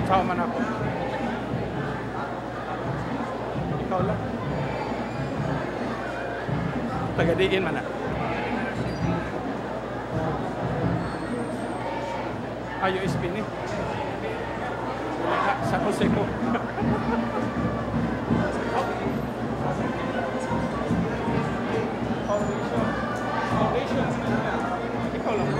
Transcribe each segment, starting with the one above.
Tao man ako. Ikaw lang. Tagadiin man na. Ayo ispini. Sa Jose ko. Foundation. Ikaw lang.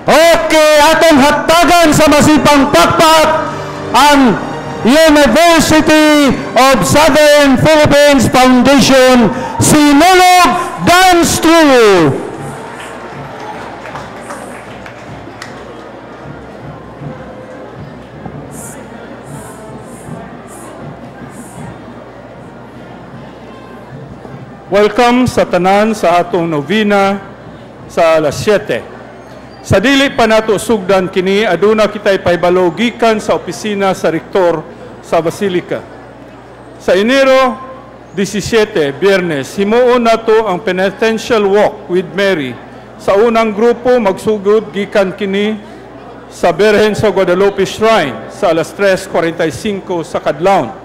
Okay, atong hatagan sa masipang pakpak ang University of Southern Philippines Foundation Sinulog Dance Troupe. Welcome sa tanan sa atong novena sa alas 7. Sa dili pa nato sugdan kini, aduna kitay pahibalo gikan sa opisina sa rektor sa Basilica. Sa Enero 17, Biyernes, himuon nato ang penitential walk with Mary. Sa unang grupo magsugod gikan kini sa Birhen sa Guadalupe Shrine sa alas 3:45 sa kadlawon.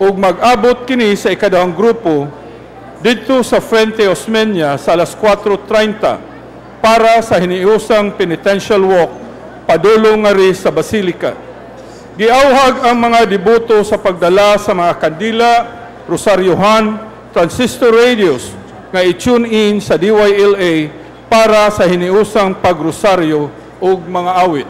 Ug mag-abot kini sa ikadawang grupo dito sa Fuente Osmeña sa alas 4:30 para sa hiniusang penitential walk padulong nga ri sa Basilica. Giauhag ang mga deboto sa pagdala sa mga kandila, rosaryohan, transistor radios nga i-tune in sa DYLA para sa hiniusang pagrosaryo ug mga awit.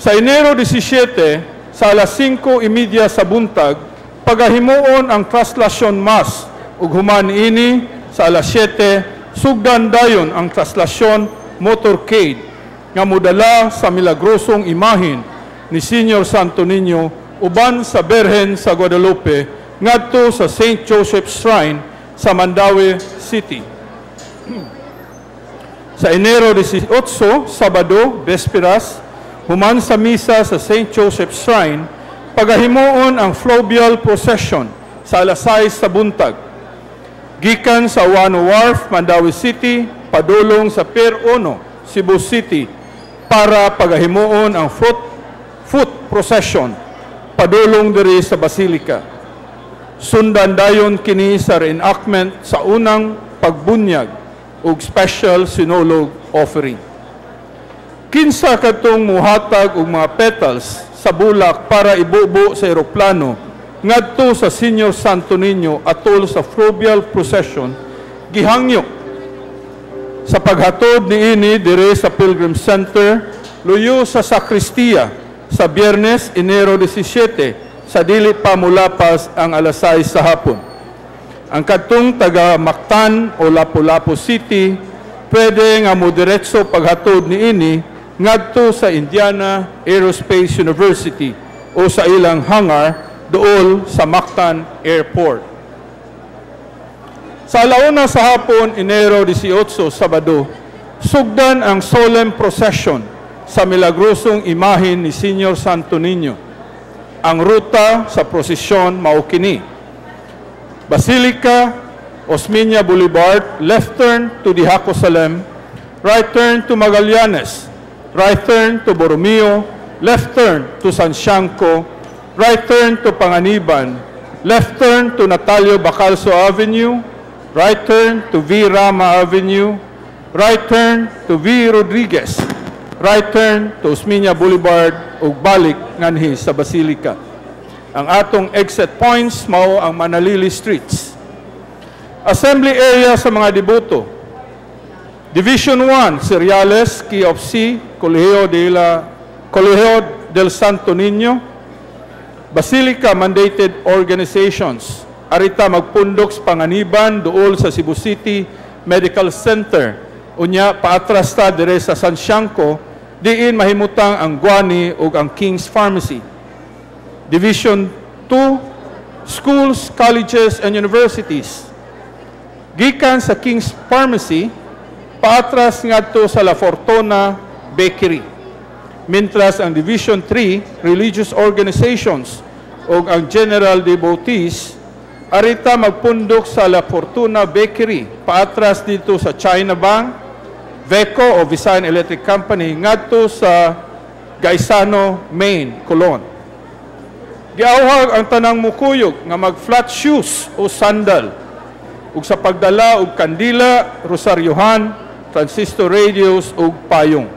Sa Enero 17, sa alas 5:30 sa buntag, pagahimuon ang Traslasyon Mass ug human ini sa alas 7 sugdan dayon ang traslasyon motorcade nga modala sa milagrosong imahin ni Senior Santo Niño uban sa Birhen sa Guadalupe ngadto sa St. Joseph's Shrine sa Mandaue City. Sa Enero 18, Sabado, Vesperas, human sa misa sa St. Joseph's Shrine, pagahimuon ang fluvial procession sa alas 6 sa buntag. Gikan sa Wano Wharf, Mandaue City, padulong sa Pier 1, Cebu City, para pagahimuon ang foot procession, padulong diri sa Basilica. Sundan dayon kini sa reenactment sa unang pagbunyag ug special sinulog offering. Kinsa kadtong muhatag og mga petals sa bulak para ibubo sa eroplano ngadto sa Senior Santo Niño atol sa fluvial procession, gihangyo sa paghatod niini dire sa Pilgrim Center luyo sa sakristiya sa Biyernes, Enero 17, sa dili pa mulapas ang alas 6 sa hapon. Ang kadtong taga Mactan o Lapu-Lapu City pwede nga moderetso paghatod niini ngadto sa Indiana Aerospace University o sa ilang hangar dool sa Mactan Airport. Sa alauna sa hapon, Enero 18, Sabado, sugdan ang solemn procession sa milagrosong imahin ni Senior Santo Niño. Ang ruta sa prosesyon mao kini: Basilica, Osmeña Boulevard, left turn to the Jerusalem, right turn to Magallanes, right turn to Borromeo, left turn to San Sianco, right turn to Panganiban, left turn to Natalio Bacalso Avenue, right turn to V. Rama Avenue, right turn to V. Rodriguez, right turn to Osmeña Boulevard ug balik nganhi sa Basilica. Ang atong exit points mao ang Manalili Streets. Assembly area sa mga deboto. Division 1, Cereales, Key of C, Colegio del Santo Niño, Basilica mandated organizations. Arita magpundok sa Panganiban duol sa Cebu City Medical Center. Unya paatras ta dire sa San Siangco, diin mahimutang ang Guani ug ang King's Pharmacy. Division 2, schools, colleges, and universities. Gikan sa King's Pharmacy, paatras ngadto sa La Fortuna Bakery. Mintras ang Division 3, religious organizations ug ang general devotees, arita magpundok sa La Fortuna Bakery, paatras dito sa China Bank, VECO o Visayan Electric Company, ngadto sa Gaisano, Maine, Colon. Giawhag ang tanang mukuyog nga mag-flat shoes o sandal ug sa pagdala og kandila, rosaryohan, transistor radios ug payong.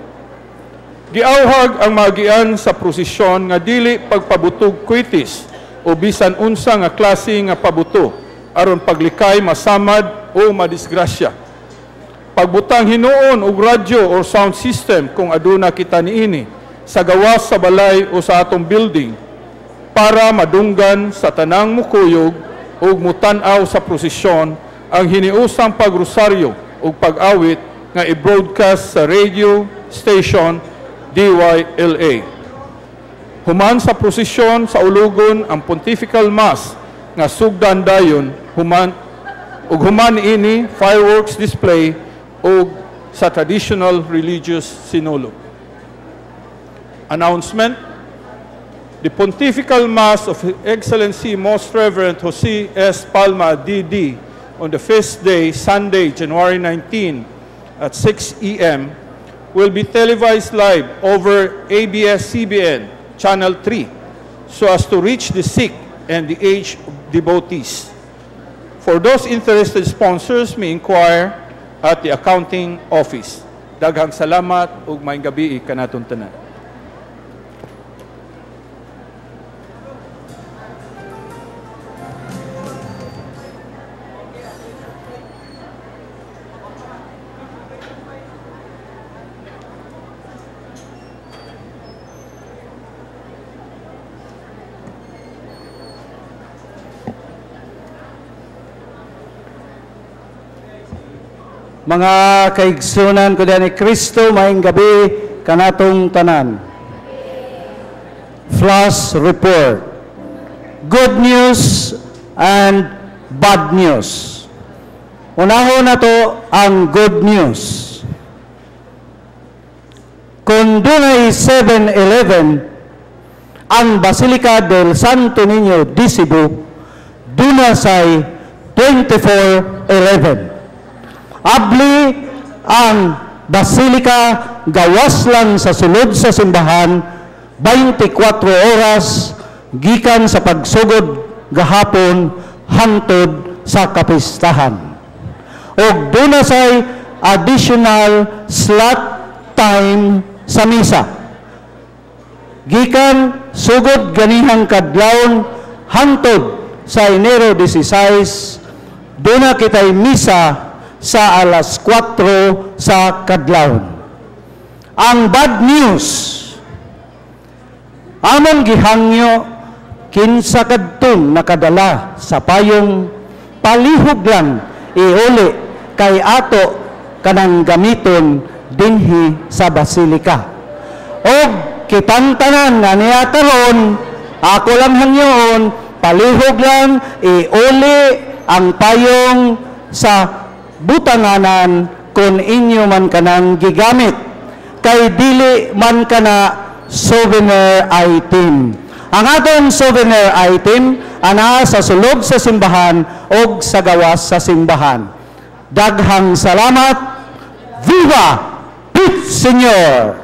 Giawhag ang magian sa prosesyon nga dili pagpabutog kwitis o bisan unsa nga klase nga pabuto aron paglikay masamad o madisgrasya. Pagbutang hinuon og radyo or sound system kung aduna kita niini sa gawas sa balay o sa atong building para madunggan sa tanang mukuyog ug mutan-aw sa prosesyon ang hiniusang pagrosaryo ug pag-awit nga i-broadcast sa radio station DYLA. Human sa prosesyon sa ulugon ang Pontifical Mass nga sugdan dayon human ini fireworks display ug sa traditional religious sinulog. Announcement: the Pontifical Mass of His Excellency Most Reverend Jose S. Palma, D.D., on the feast day, Sunday, January 19, at 6 a.m., will be televised live over ABS-CBN Channel 3, so as to reach the sick and the aged devotees. For those interested sponsors, may inquire at the accounting office. Daghang salamat ug maayong gabi kanatong tanan. Mga kaigsunan ko ni Kristo, maayong gabi kanatong tanan. Flash report. Good news and bad news. Unahon na to ang good news. Kung dunay 7-Eleven ang Basilica del Santo Niño di Cebu, dunasay 24-11. Abli ang Basilica gawas lang sa sulod sa simbahan 24 oras gikan sa pagsugod gahapon hangtod sa kapistahan. Og dunasay additional slot time sa misa. Gikan sugod ganihang kadlawon hangtod sa Enero 16, duna kitay misa sa alas 4 sa kadlawon. Ang bad news, among gihangyo kinsa kadtong nakadala sa payong palihog lang iuli kay ato kanang gamiton dinhi sa Basilika. Og kitang tanan nga niya karon, ako lang hangyoon, palihog lang iuli ang payong sa butanganan kung inyo man kanang gigamit kay dili man kana souvenir item. Ang atong souvenir item ana sa sulod sa simbahan o sa gawas sa simbahan. Daghang salamat. Viva Pit Señor!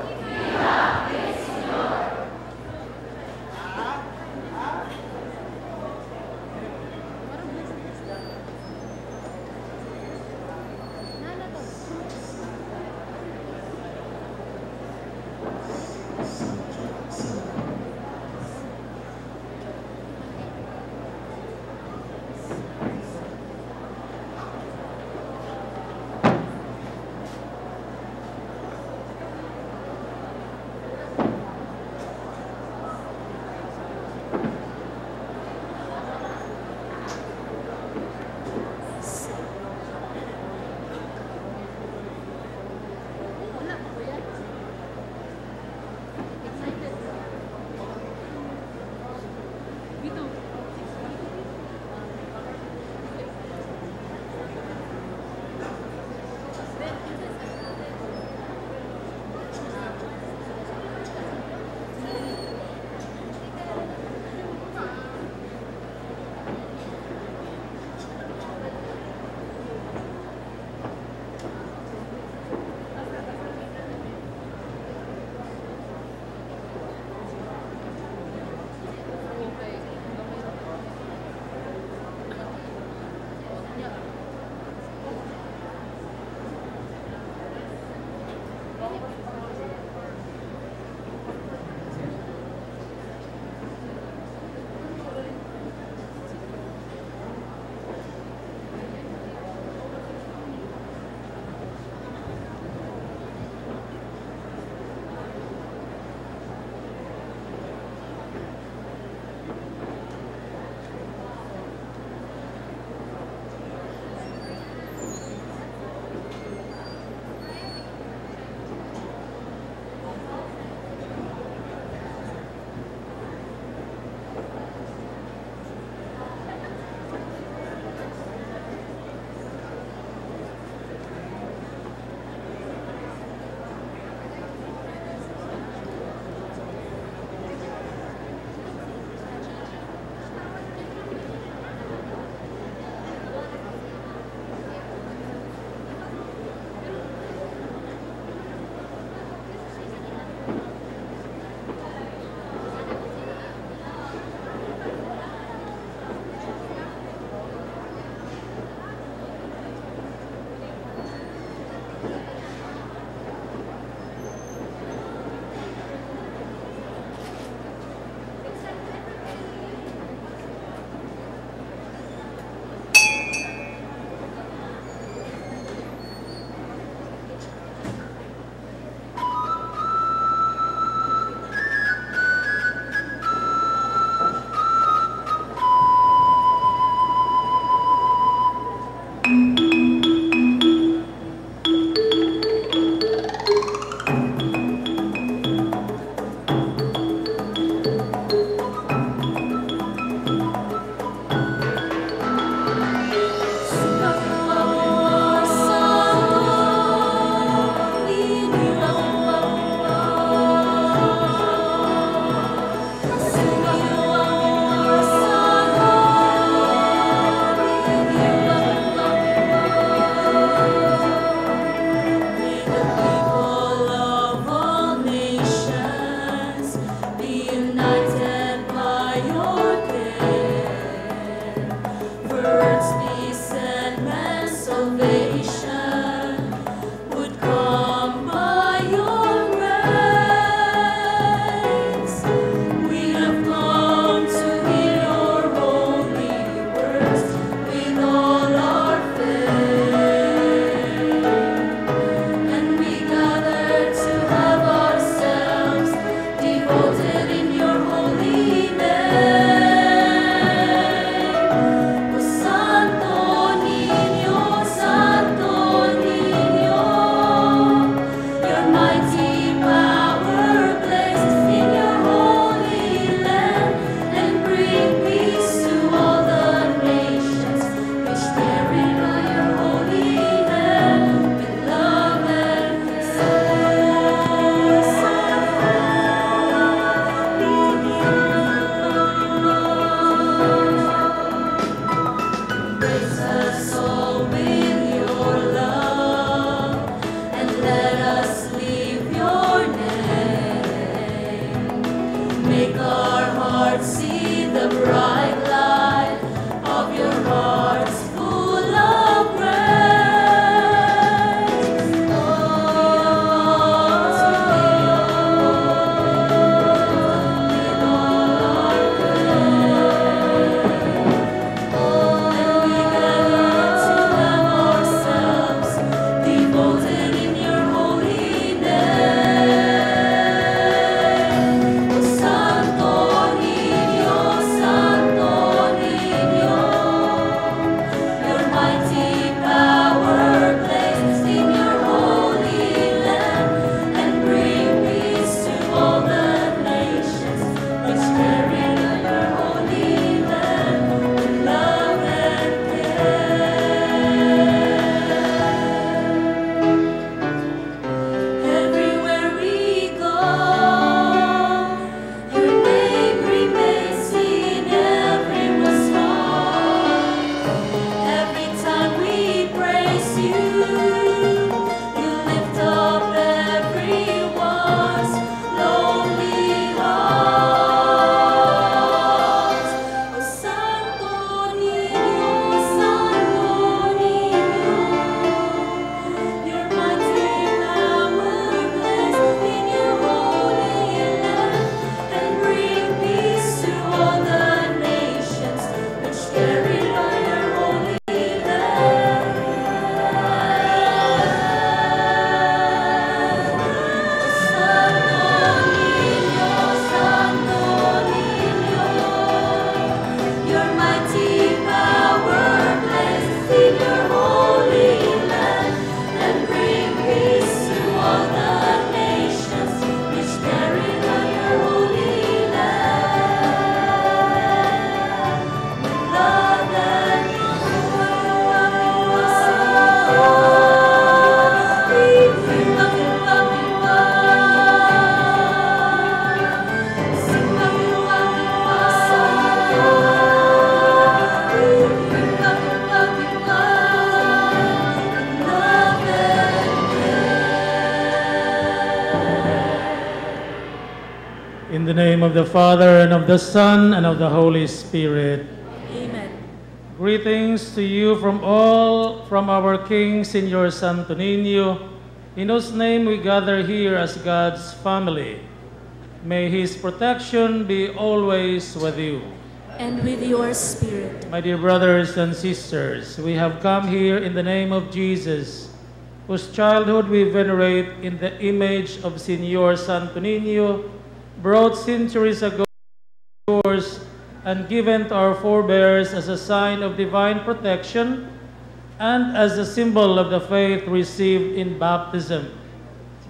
the bright light of your hearts full of grace. Devoted in your holy name, O Santo Niño, Santo Niño, your mighty power blazed in your holy land, and bring peace to all the nations, which carry your holy land with love and care. Everywhere we go, your name remains in everyone's heart. Every time we praise you, you lift up everyone's lonely hearts. O Santo Niño, your mighty power blazed in your holy land, and bring peace to all the nations, which carry by your holy land. Santo Niño, your mighty power blazed in your holy land, and bring peace to all the nations, which carry by your holy land. Love and In the name of the Father, and of the Son, and of the Holy Spirit. Amen. Greetings to you from our King, Señor Santo Niño, in whose name we gather here as God's family. May His protection be always with you. And with your spirit. My dear brothers and sisters, we have come here in the name of Jesus, whose childhood we venerate in the image of Señor Santo Niño, brought centuries ago and given to our forebears as a sign of divine protection and as a symbol of the faith received in baptism.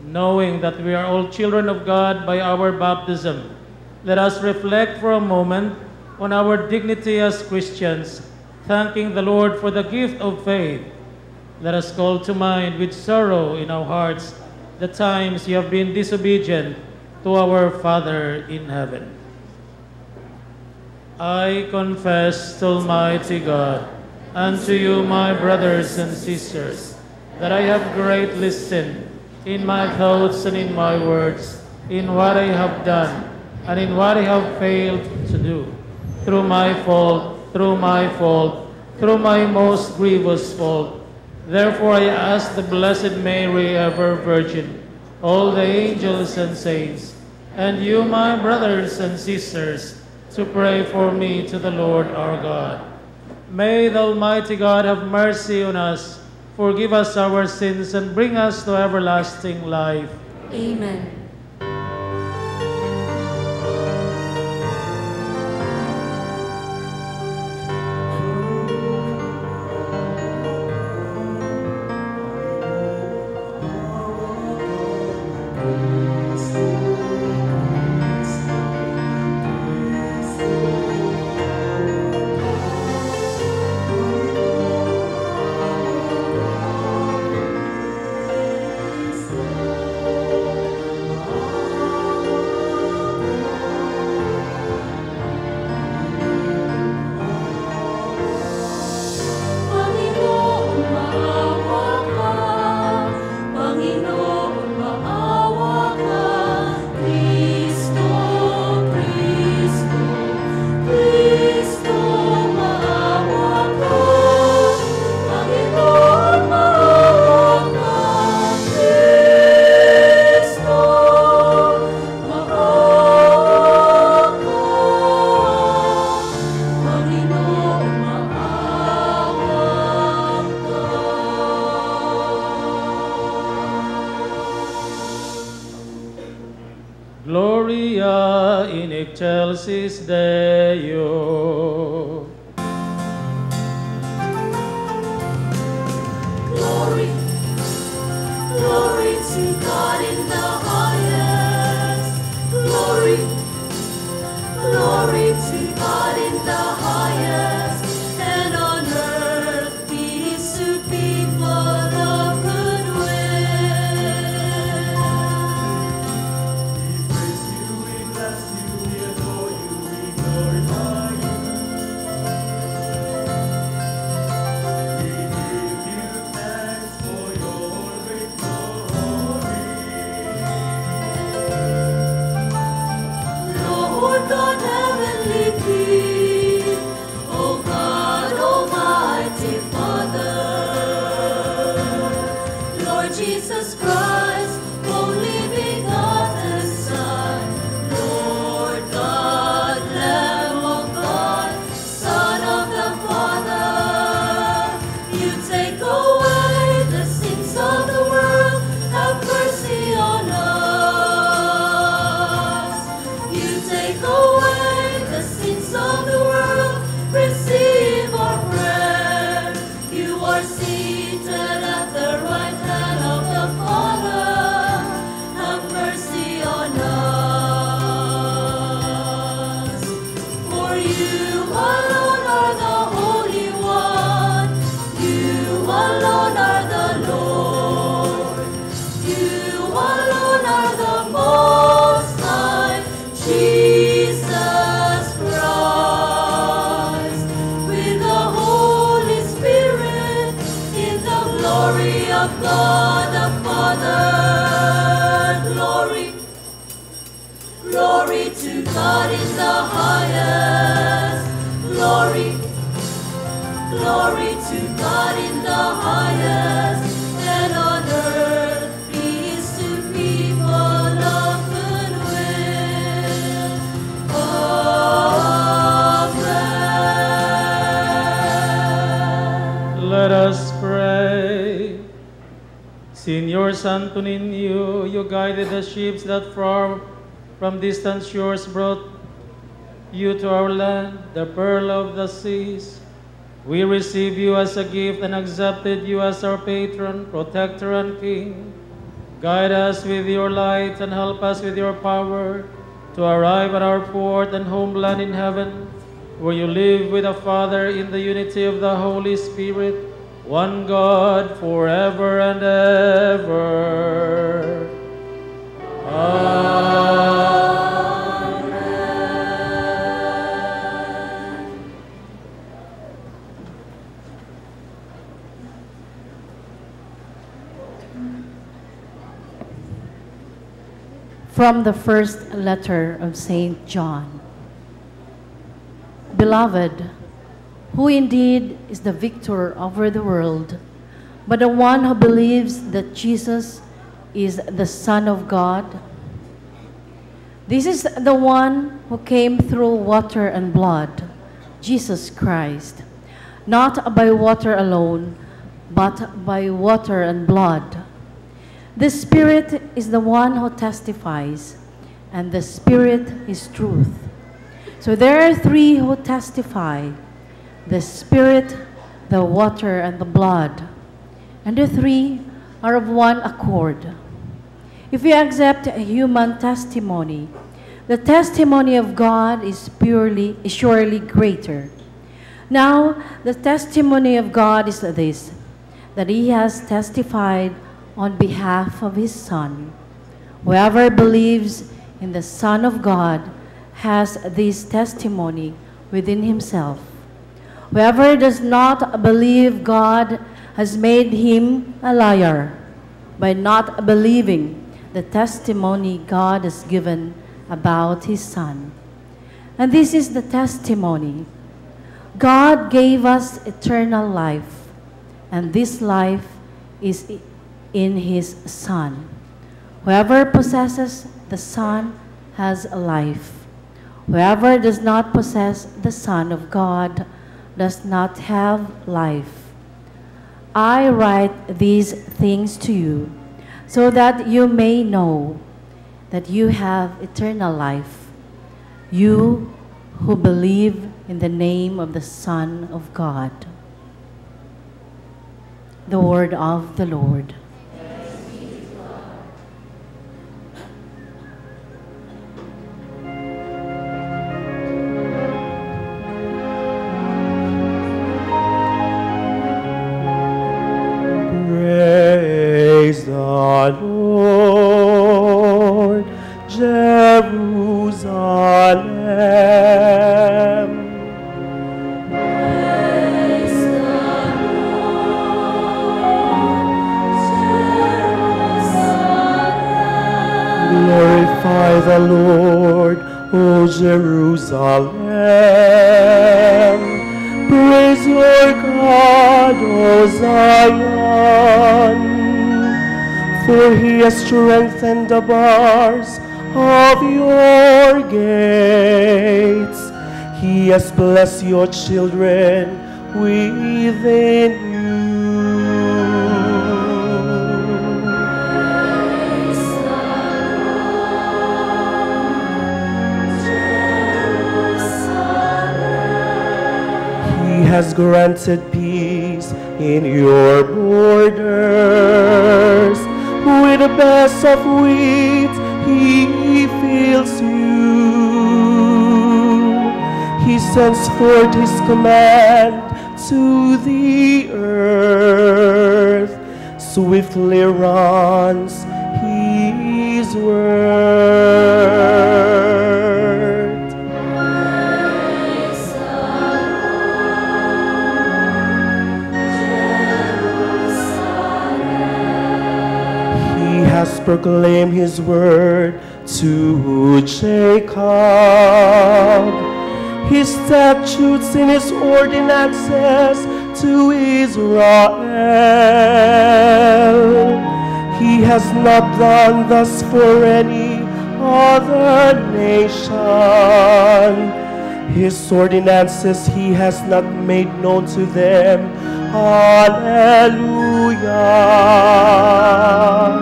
Knowing that we are all children of God by our baptism, let us reflect for a moment on our dignity as Christians, thanking the Lord for the gift of faith. Let us call to mind with sorrow in our hearts the times you have been disobedient to our Father in heaven. I confess to Almighty God and to you, my brothers and sisters, that I have greatly sinned in my thoughts and in my words, in what I have done and in what I have failed to do, through my fault, through my most grievous fault. Therefore I ask the Blessed Mary, ever Virgin, all the angels and saints, and you, my brothers and sisters, to pray for me to the Lord our God. May the Almighty God have mercy on us, forgive us our sins, and bring us to everlasting life. Amen. excelsis Deo. Glory, glory to God in the highest. Glory, glory to God in the highest. And on earth peace to people of good will. We praise you, we bless you, we adore you, we glorify you. We give you thanks for your great glory. Lord God, heavenly King, O God, Almighty Father, Lord Jesus Christ, only begotten Son, Lord God, Lamb of God, Son of the Father, you take away the sins of the world, have mercy on us. You take away the sins of the world, receive our prayer. You are seated at the right hand of the Father, have mercy on us. For you alone are the Holy One, you alone are the Lord, you alone are the Most High, Jesus Christ, with the Holy Spirit, in the glory of God the Father. Glory, glory to God in the highest. Glory, glory to God in the highest. And on earth peace to people of good will. Amen. Let us pray. Señor Santo Niño, you guided the ships that from distant shores brought you to our land, the pearl of the seas. We receive you as a gift and accepted you as our patron, protector, and king. Guide us with your light and help us with your power to arrive at our port and homeland in heaven, where you live with the Father in the unity of the Holy Spirit, one God, forever and ever. Amen. From the first letter of St. John. Beloved, who indeed is the victor over the world, but the one who believes that Jesus is the Son of God? This is the one who came through water and blood, Jesus Christ, not by water alone, but by water and blood. The Spirit is the one who testifies, and the Spirit is truth. So there are three who testify, the Spirit, the water, and the blood. And the three are of one accord. If we accept a human testimony, the testimony of God is surely greater. Now, the testimony of God is this, that He has testified on behalf of His Son. Whoever believes in the Son of God has this testimony within himself. Whoever does not believe God has made him a liar by not believing the testimony God has given about His Son. And this is the testimony. God gave us eternal life, and this life is in His Son. Whoever possesses the Son has life. Whoever does not possess the Son of God does not have life. I write these things to you so that you may know that you have eternal life, You who believe in the name of the Son of God. The word of the Lord. Praise the Lord, Jerusalem. Praise the Lord, Jerusalem. Glorify the Lord, O Jerusalem. Praise your God, O Zion. For he has strengthened the bars of your gates. He has blessed your children within you. Praise the Lord, Jerusalem. He has granted peace in your borders. With the best of wheat, he fills you. He sends forth his command to the earth. Swiftly runs his word. Praise the Lord, Jerusalem. He has proclaimed his word to Jacob, his statutes and his ordinances to Israel. He has not done thus for any other nation. His ordinances he has not made known to them. Hallelujah.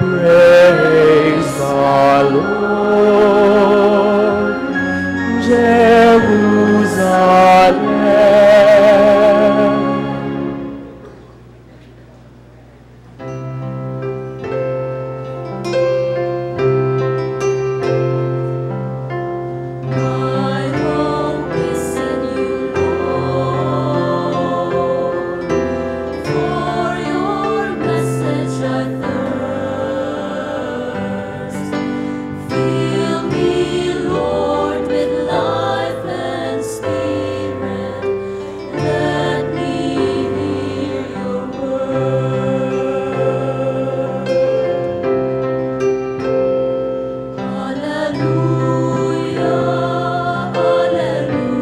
Praise the Lord, Jerusalem. My hope is in you, Lord. For your message I thirst. Fill me, Lord, with life and spirit. Let me hear your word. Hallelujah, hallelujah,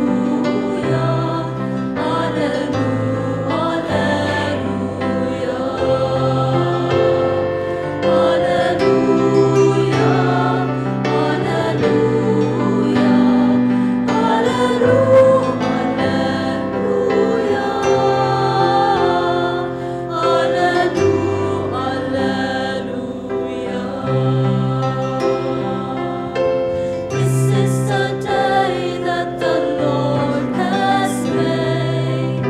This is the day that the Lord has made.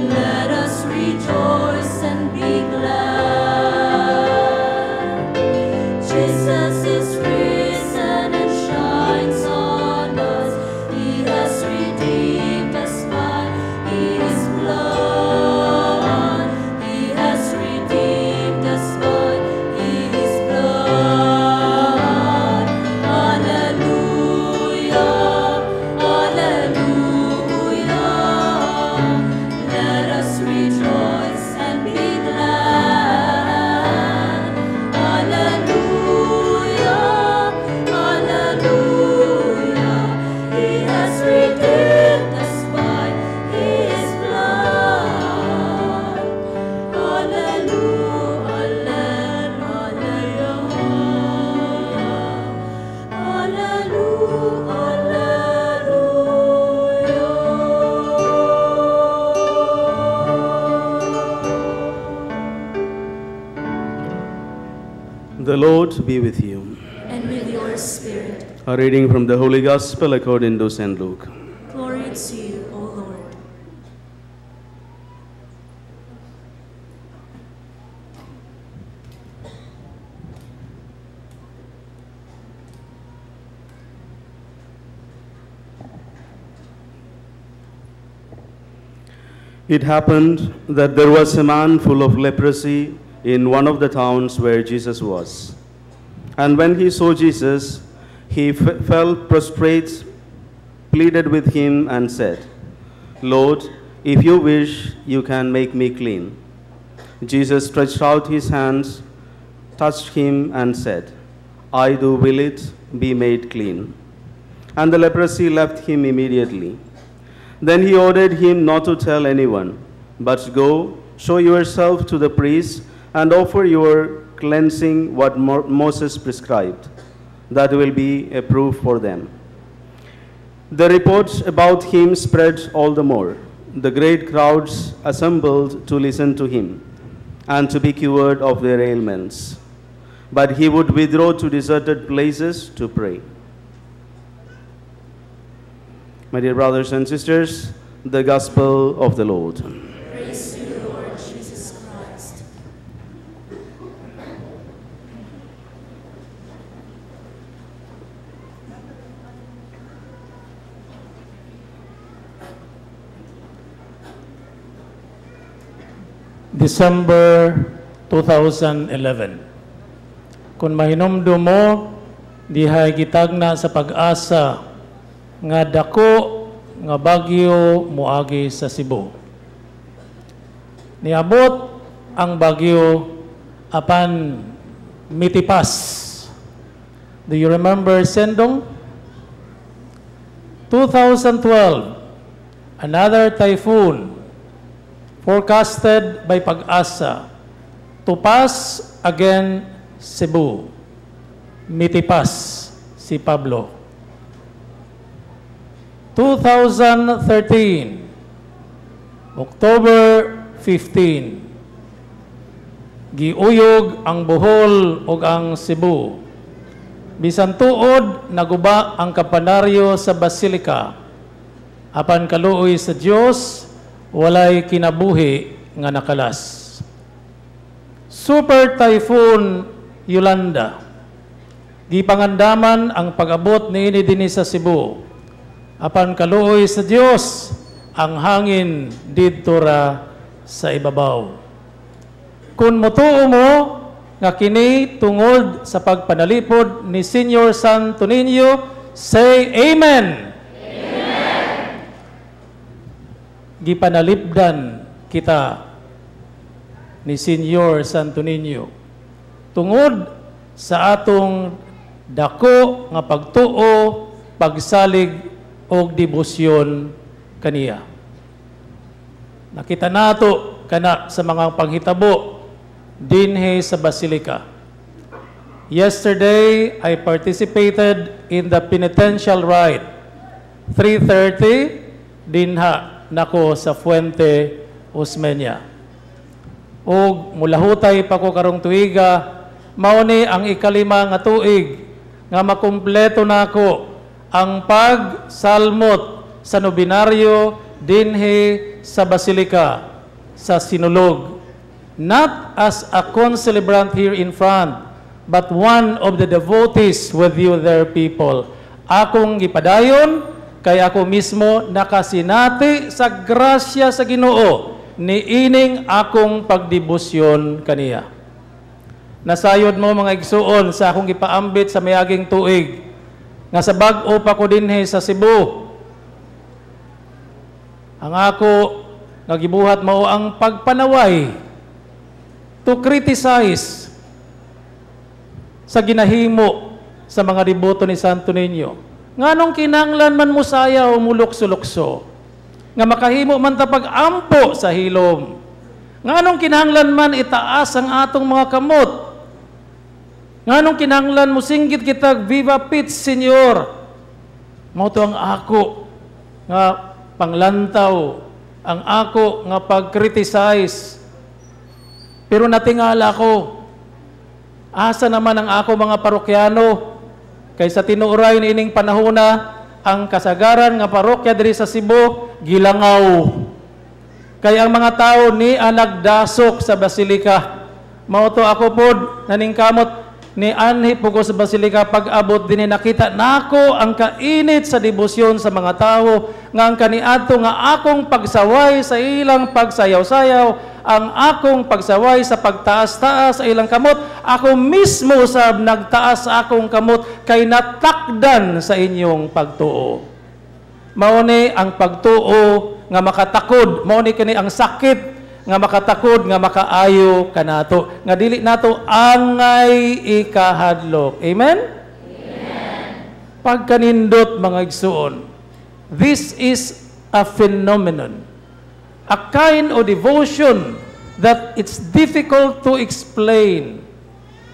Let us rejoice and be glad. Jesus is risen and shines on us. He has redeemed us by his blood. He has redeemed us by his blood. Hallelujah, hallelujah. Let us rejoice and be glad. Hallelujah, hallelujah. He has redeemed us by his blood. Hallelujah, The Lord be with you. and with your spirit. A reading from the Holy Gospel according to St. Luke. Glory to you, O Lord. It happened that there was a man full of leprosy in one of the towns where Jesus was. And when he saw Jesus, he fell prostrate, pleaded with him, and said, "Lord, if you wish, you can make me clean." Jesus stretched out his hands, touched him, and said, "I do will it, be made clean." And the leprosy left him immediately. Then he ordered him not to tell anyone, but go, show yourself to the priest, and offer your cleansing what Moses prescribed. That will be a proof for them. The report about him spread all the more. The great crowds assembled to listen to him and to be cured of their ailments. But he would withdraw to deserted places to pray. My dear brothers and sisters, the Gospel of the Lord. Praise to you, Lord Jesus Christ. December 2011. Kung mahinumdum mo, dihay gitagna sa pag-asa nga dako nga bagyo muagi sa Cebu. Niabot ang bagyo apan mitipas. Do you remember Sendong? 2012, another typhoon forecasted by Pag-asa to pass again Cebu. Mitipas si Pablo. 2013, October 15, giuyog ang Bohol ug ang Cebu. Bisan tuod naguba ang kapanaryo sa Basilica. Apan kaluoy sa Dios, walay kinabuhi nga nakalas. Super Typhoon Yolanda. Gipangandaman ang pag-abot niini dinhi sa Cebu. Apan kaluoy sa Dios, ang hangin didto ra sa ibabaw. Kung motuo mo nga kini tungod sa pagpanalipod ni Senior Santo Niño, say Amen. Amen. Gipanalipdan kita ni Senior Santo Niño tungod sa atong dako nga pagtuo, pagsalig og debosyon kaniya. Nakita nato kana sa mga paghitabo dinhi sa Basilica. Yesterday, I participated in the penitential rite. 3:30 dinha nako sa Fuente Osmeña. Og mulahutay pa ko karong tuiga, mao ni ang ikalima nga tuig nga makumpleto nako ang pagsalmot sa nobinaryo dinhi sa Basilica sa Sinulog. Not as a concelebrant here in front, but one of the devotees with you there, people. Akong gipadayon, kay ako mismo nakasinati sa grasya sa Ginoo ni ining akong pagdebosyon kaniya. Nasayod mo mga igsuon sa akong gipaambit sa mayaging tuig, nga sa bag-o pa ko dinhi sa Cebu. Ang ako nga gibuhat mao ang pagpanaway to criticize sa ginahimo sa mga deboto ni Santo Niño. Nganong kinahanglan man mo sayaw mulukso-lukso, nga makahimo man ta pag-ampo sa hilom. Nganong kinahanglan man itaas ang atong mga kamot. Nganong kinahanglan mo singgit kitag Viva Pitch, Senyor. Mao to ang ako nga panglantaw, ang ako nga pag-criticize. Pero natingala ko, asa naman ang ako mga parokyano Kay sa tinuoray niining panahona, ang kasagaran nga parokya diri sa Cebu gilangaw. Kay ang mga tao ni nagdasok sa basilika. Mao to ako pod naningkamot ni anhi pugo sa basilika pag-abot din nakita nako ang kainit sa debosyon sa mga tao nga ang kaniadto nga akong pagsaway sa ilang pagsayaw-sayaw, ang akong pagsaway sa pagtaas-taas sa ilang kamot, ako mismo sab nagtaas sa akong kamot kay natakdan sa inyong pagtuo. Mao ni ang pagtuo nga makatakod, mao ni kini ang sakit nga makatakod nga makaayo kanato nga dili nato angay ikahadlok. Amen? Amen. Pagkanindot mga igsuon, this is a phenomenon, a kind of devotion that it's difficult to explain.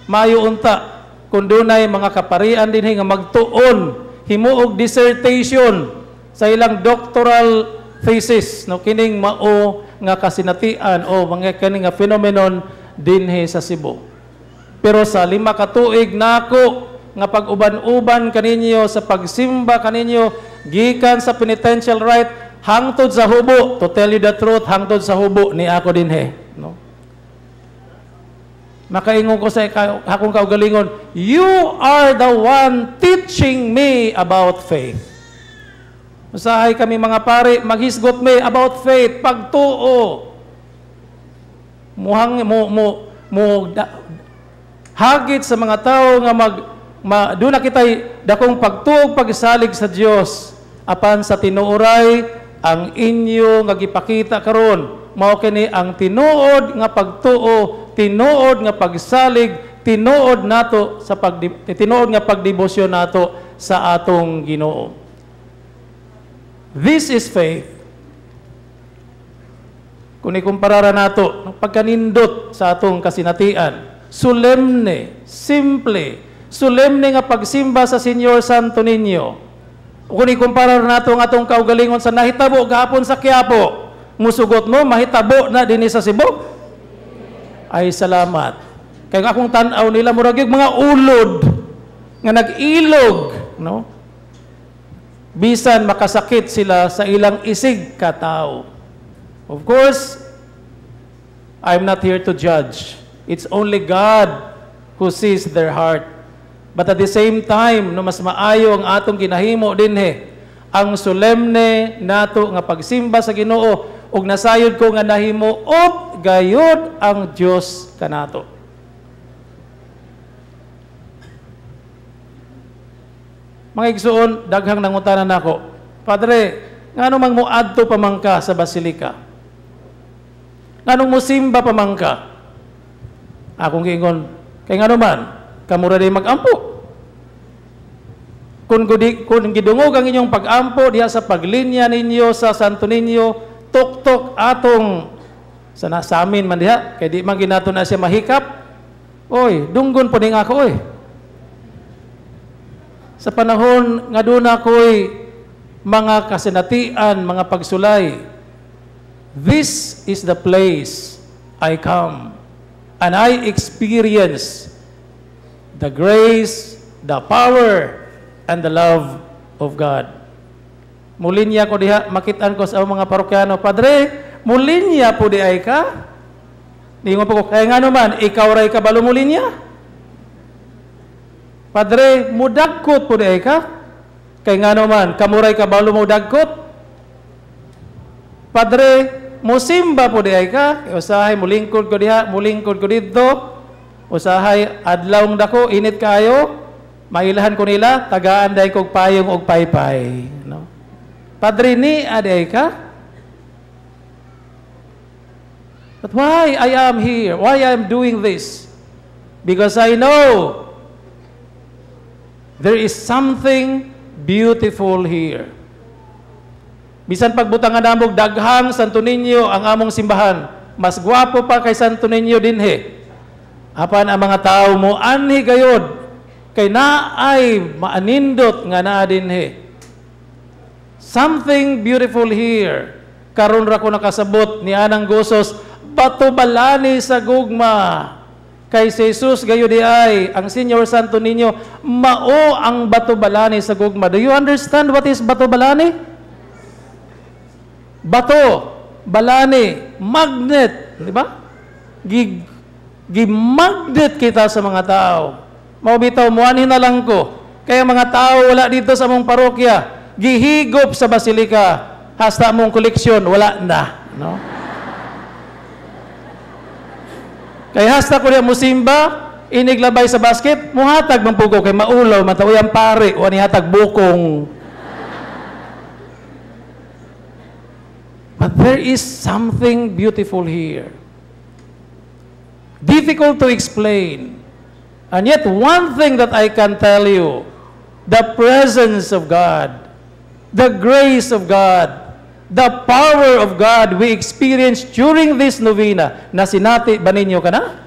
Mayo unta kun dunay mga kaparian dinhi nga magtuon himuog dissertation sa ilang doctoral thesis no kining mao nga kasinatian o mga kani nga phenomenon dinhi sa Cebu. Pero sa 5 ka tuig nako nga pag-uban-uban kaninyo sa pagsimba kaninyo gikan sa penitential rite hangtod sa hubo, to tell you the truth, hangtod sa hubo ni ako dinhi, no? Makaingon ko sa akong kaugalingon, you are the one teaching me about faith. Usahay kami mga pare, maghisgot me about faith, pagtuo. Hagit sa mga tao nga doon na kita'y dakong pagtuog pagsalig sa Dios apan sa tinuoray ang inyo nga gipakita karon mao kini ang tinuod nga pagtuo, tinuod nga pagsalig, tinuod nato sa tinuod nga pagdebosyon nato sa atong Ginoo. This is faith. Kung ikumpara nato ng pagkanindot sa atong kasinatian, solemne, simple, solemne nga pagsimba sa Senyor Santo Niño. Kung ikumpara nato ang atong kaugalingon sa nahitabo gahapon sa Quiapo, musugot mo mahitabo na dinhi sa Cebu. Ay salamat. Kay akong tan-aw nila murag mga ulod nga nag-ilog, no? Bisan makasakit sila sa ilang isig katao. Of course, I'm not here to judge. It's only God who sees their heart. But at the same time, no mas maayo ang atong ginahimo dinhi, ang solemne nato nga pagsimba sa Ginoo ug nasayod ko nga nahimuot gayud ang Dios kanato. Mga igsuon, daghang nangutanan nako, Padre, ngano mang muadto pamangka sa basilika? Nganong mo simba pamangka? Akong giingon, kay ngano man, kamura di mag-ampo. Kung gidungog ang inyong pag-ampo diha sa paglinya ninyo sa Santo Niño, tok-tok atong sa amin man diha, kay di man ginato na siya mahikap. Oy, dunggon po ning ako oy. Sa panahon nga doon ako'y mga kasinatian, mga pagsulay, this is the place I come and I experience the grace, the power, and the love of God. Mulinya ko diha, makitaan ko sa mga parokyano, Padre, mulinya po di ay ka? Di mo po ko, kaya nga naman, ikaw ray ka balo mulinya? Padre, mudagkot po di ka? Kay nga naman, kamuray ka balo mo dagkot? Padre, musimba po di ka? Usahay, mulingkod ko diha, mulingkod ko dito. Usahay, adlawng dako, init kayo. Mailahan ko nila, tagaan dahi kog payong og paypay. No? Padre, ni aday ka? But why I am here? Why I am doing this? Because I know there is something beautiful here. Bisan pagbutangan namog daghang Santo Niño ang among simbahan, mas gwapo pa kay Santo Niño dinhi. Apan ang mga tao mo anhi gayod kay naay maanindot nga naa dinhi. Something beautiful here. Karon ra ko nakasabot ni anang Gosos, bato balani sa gugma. Kay si Jesus gayo di ay, ang Senior Santo Niño, mao ang bato balani sa gugma. Do you understand what is bato balani? Bato, balani, magnet, di ba? Gimagnet kita sa mga tao. Maubitaw, muanin na lang ko. Kaya mga tao wala dito sa mong parokya, gihigop sa basilika, hasta mong koleksyon, wala na. No? Kaya hasta ko niya musimba, iniglabay sa basket, muhatag ng pugo kay maulaw, matawayang pare, o nihatag bukong. But there is something beautiful here. Difficult to explain. And yet one thing that I can tell you, the presence of God, the grace of God, the power of God we experience during this novena. Na sinati ba ninyo ka na?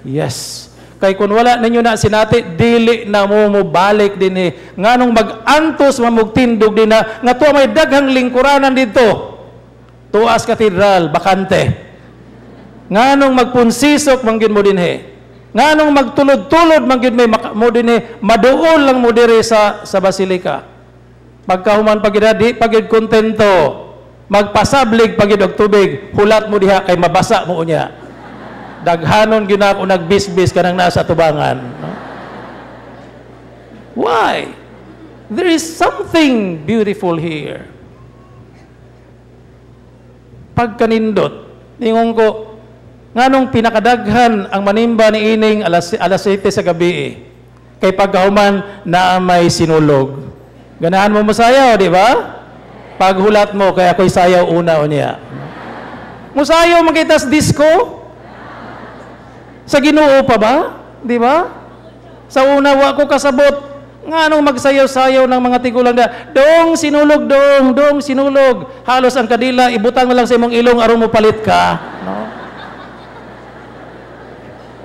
Yes. Kay kung wala ninyo na sinati, dili na mo balik din eh. Nganong mag-antos mamugtindog din na, nga tuwa may daghang lingkuranan dito. Tuas Katedral, bakante. Nganong magpunsisok manggid mo din he. Nganong magtulod-tulod manggid mo din he. Maduol lang mo dire sa basilika. Pagkahuman pagid pagid kontento. Magpasablig pagid og tubig, hulat mo diha kay mabasa mo unya. Daghanon gyud ako nagbisbis kanang nasa tubangan, no? Why? There is something beautiful here. Pagkanindot, ningon ko, nganong pinakadaghan ang manimba ni ining alas 7 sa gabi kay pagkahuman na may sinulog. Ganahan mo masayaw, di ba? Paghulat mo, kaya ako'y sayaw una o niya. Musayaw magitas disco? Sa Ginoo pa ba? Di ba? Sa una, wa ko kasabot. Nganong magsayaw-sayaw ng mga tigulang na, dong sinulog, dong sinulog. Halos ang kadila, ibutang mo lang sa imong ilong, aron mo palit ka. No?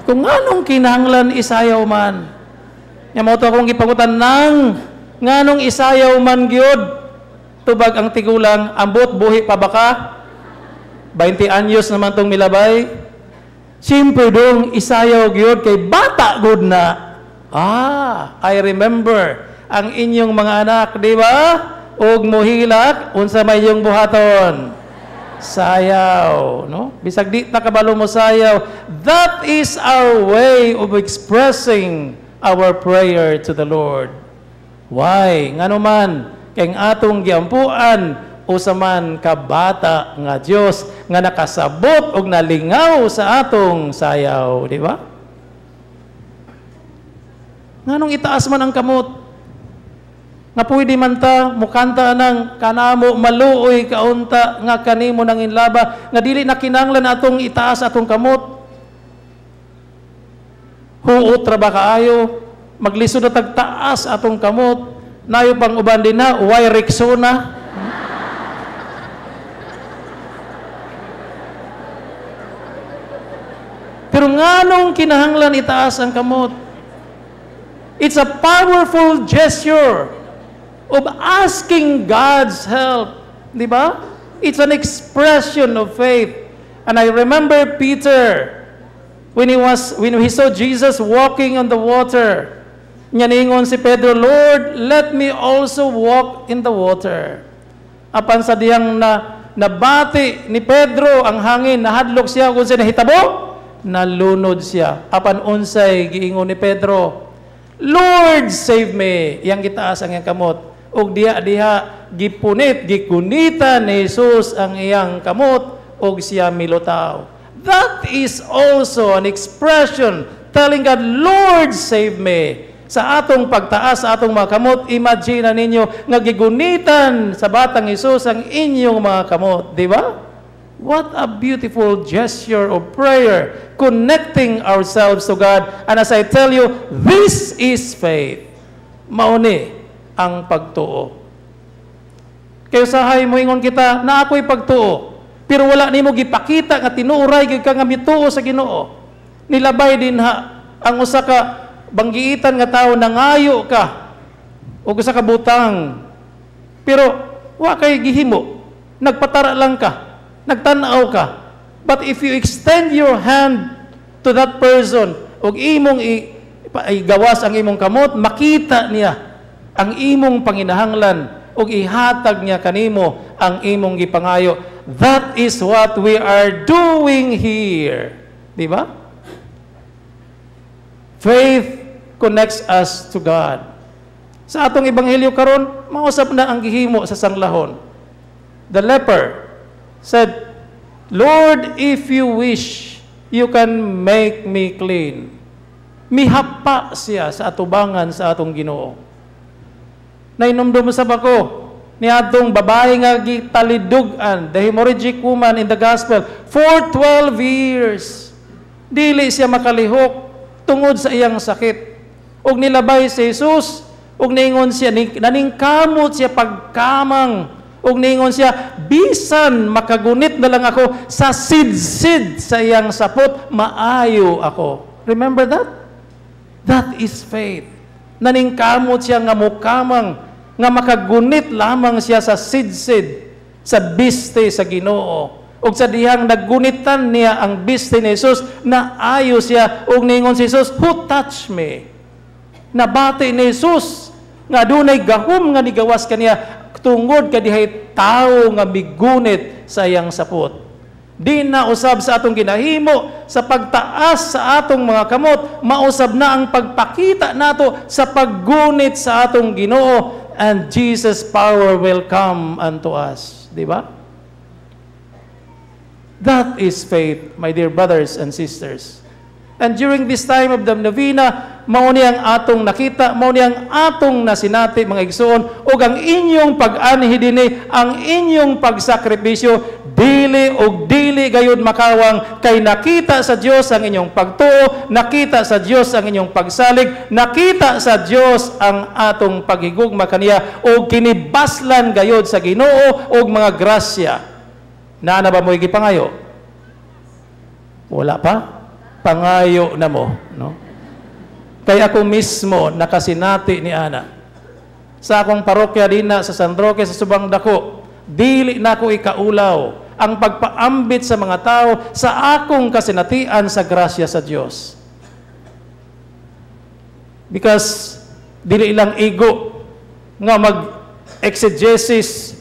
Kung nganong kinahanglan isayaw man, yung mga ito akong ipagutan ng nganong isayaw man gyud, tubag ang tigulang, ambot buhi pa baka? 20 anyos naman tong milabay. Siyempre dong isayaw gyud kay bata gud na. I remember ang inyong mga anak, di ba? Og mohilak, unsa may iyong buhaton? Sayaw, no? Bisag di ta kabalo mo sayaw. That is our way of expressing our prayer to the Lord. Why? Ngano man kay atong giampuan usaman ka bata nga Dios nga nakasabot og nalingaw sa atong sayaw, di ba? Nganong itaas man ang kamot? Nga pwede man ta mukanta ng kanamo maluoy kaunta nga kanimo nang inlaba nga dili na kinahanglan atong itaas atong kamot. Huot ra ba kaayo? Maglisod na tagtaas atong kamot. Nayo pang uban din na way Rexona. Pero nganong kinahanglan itaas ang kamot? It's a powerful gesture of asking God's help. Di ba? It's an expression of faith. And I remember Peter, when he saw Jesus walking on the water, ningon si Pedro, Lord, let me also walk in the water. Apan sa diyang nabati ni Pedro ang hangin, nahadlok siya kung siya nahitabo, nalunod siya. Apan unsay giingon ni Pedro, Lord, save me. Yang gitaas ang iyang kamot. Og diha gipunit, gikunitan ni Jesus ang iyang kamot og siya milutaw. That is also an expression telling God, Lord, save me. Sa atong pagtaas, sa atong mga kamot, imagine na ninyo nga gigunitan sa batang Jesus ang inyong mga kamot. Di ba? What a beautiful gesture of prayer, connecting ourselves to God. And as I tell you, this is faith. Mauni ang pagtuo. Kaya usahay mo ingon kita na ako'y pagtuo. Pero wala nimo gipakita nga tinuray gyud ka nga mituo sa Ginoo. Nilabay din ha ang usa ka banggiitan nga tawo nangayo ka o usa ka butang. Pero wa kay gihimo. Nagpatara lang ka. Nagtanaw ka. But if you extend your hand to that person, ug imong igawas ang imong kamot, makita niya ang imong panginahanglan, ug ihatag niya kanimo ang imong gipangayo. That is what we are doing here. Di ba? Faith connects us to God. Sa atong ebanghelyo karon, mausap na ang gihimo sa sanglahon. The leper said, Lord, if you wish, you can make me clean. Mihapa siya sa atubangan sa atong Ginoo. Nainumdum sa bako ni atong babae nga gitalidugan, the hemorrhagic woman in the gospel, for 12 years. Dili siya makalihok tungod sa iyang sakit. Og nilabay si Jesus, og ningon siya, naningkamot siya pagkamang, og ningon siya, bisan makagunit na lang ako sa sidsid sa iyang sapot, maayo ako. Remember that? That is faith. Naningkamot siya nga mukamang, nga makagunit lamang siya sa sidsid, sa biste sa Ginoo. Og sa dihang naggunitan niya ang biste ni Jesus, na ayo siya, og ningon si Jesus, who touched me? Nabati ni Jesus, nga dunay gahom nga nigawas kaniya, tungod kadihay tao nga migunit sa iyang sapot. Di na usab sa atong ginahimo, sa pagtaas sa atong mga kamot, mausab na ang pagpakita nato sa paggunit sa atong Ginoo, and Jesus' power will come unto us. Di ba? That is faith, my dear brothers and sisters. And during this time of the novena, mao ni ang atong nakita, mao ni ang atong nasinati, mga igsoon, ug ang inyong pag-anhi dinhi, ang inyong pagsakripisyo, dili og dili gayud makawang, kay nakita sa Dios ang inyong pagtuo, nakita sa Dios ang inyong pagsalig, nakita sa Dios ang atong paghigugma kaniya, ug kinibaslan gayud sa Ginoo og mga grasya. Naana ba mo gipangayo? Wala pa? Pangayo na mo, no? Kaya ako mismo nakasinati ni Ana. Sa akong parokya dina sa San Roque sa Subang Dako, dili na ko ikaulaw ang pagpaambit sa mga tao sa akong kasinatian sa grasya sa Dios. Because dili ilang ego nga mag-exegesis,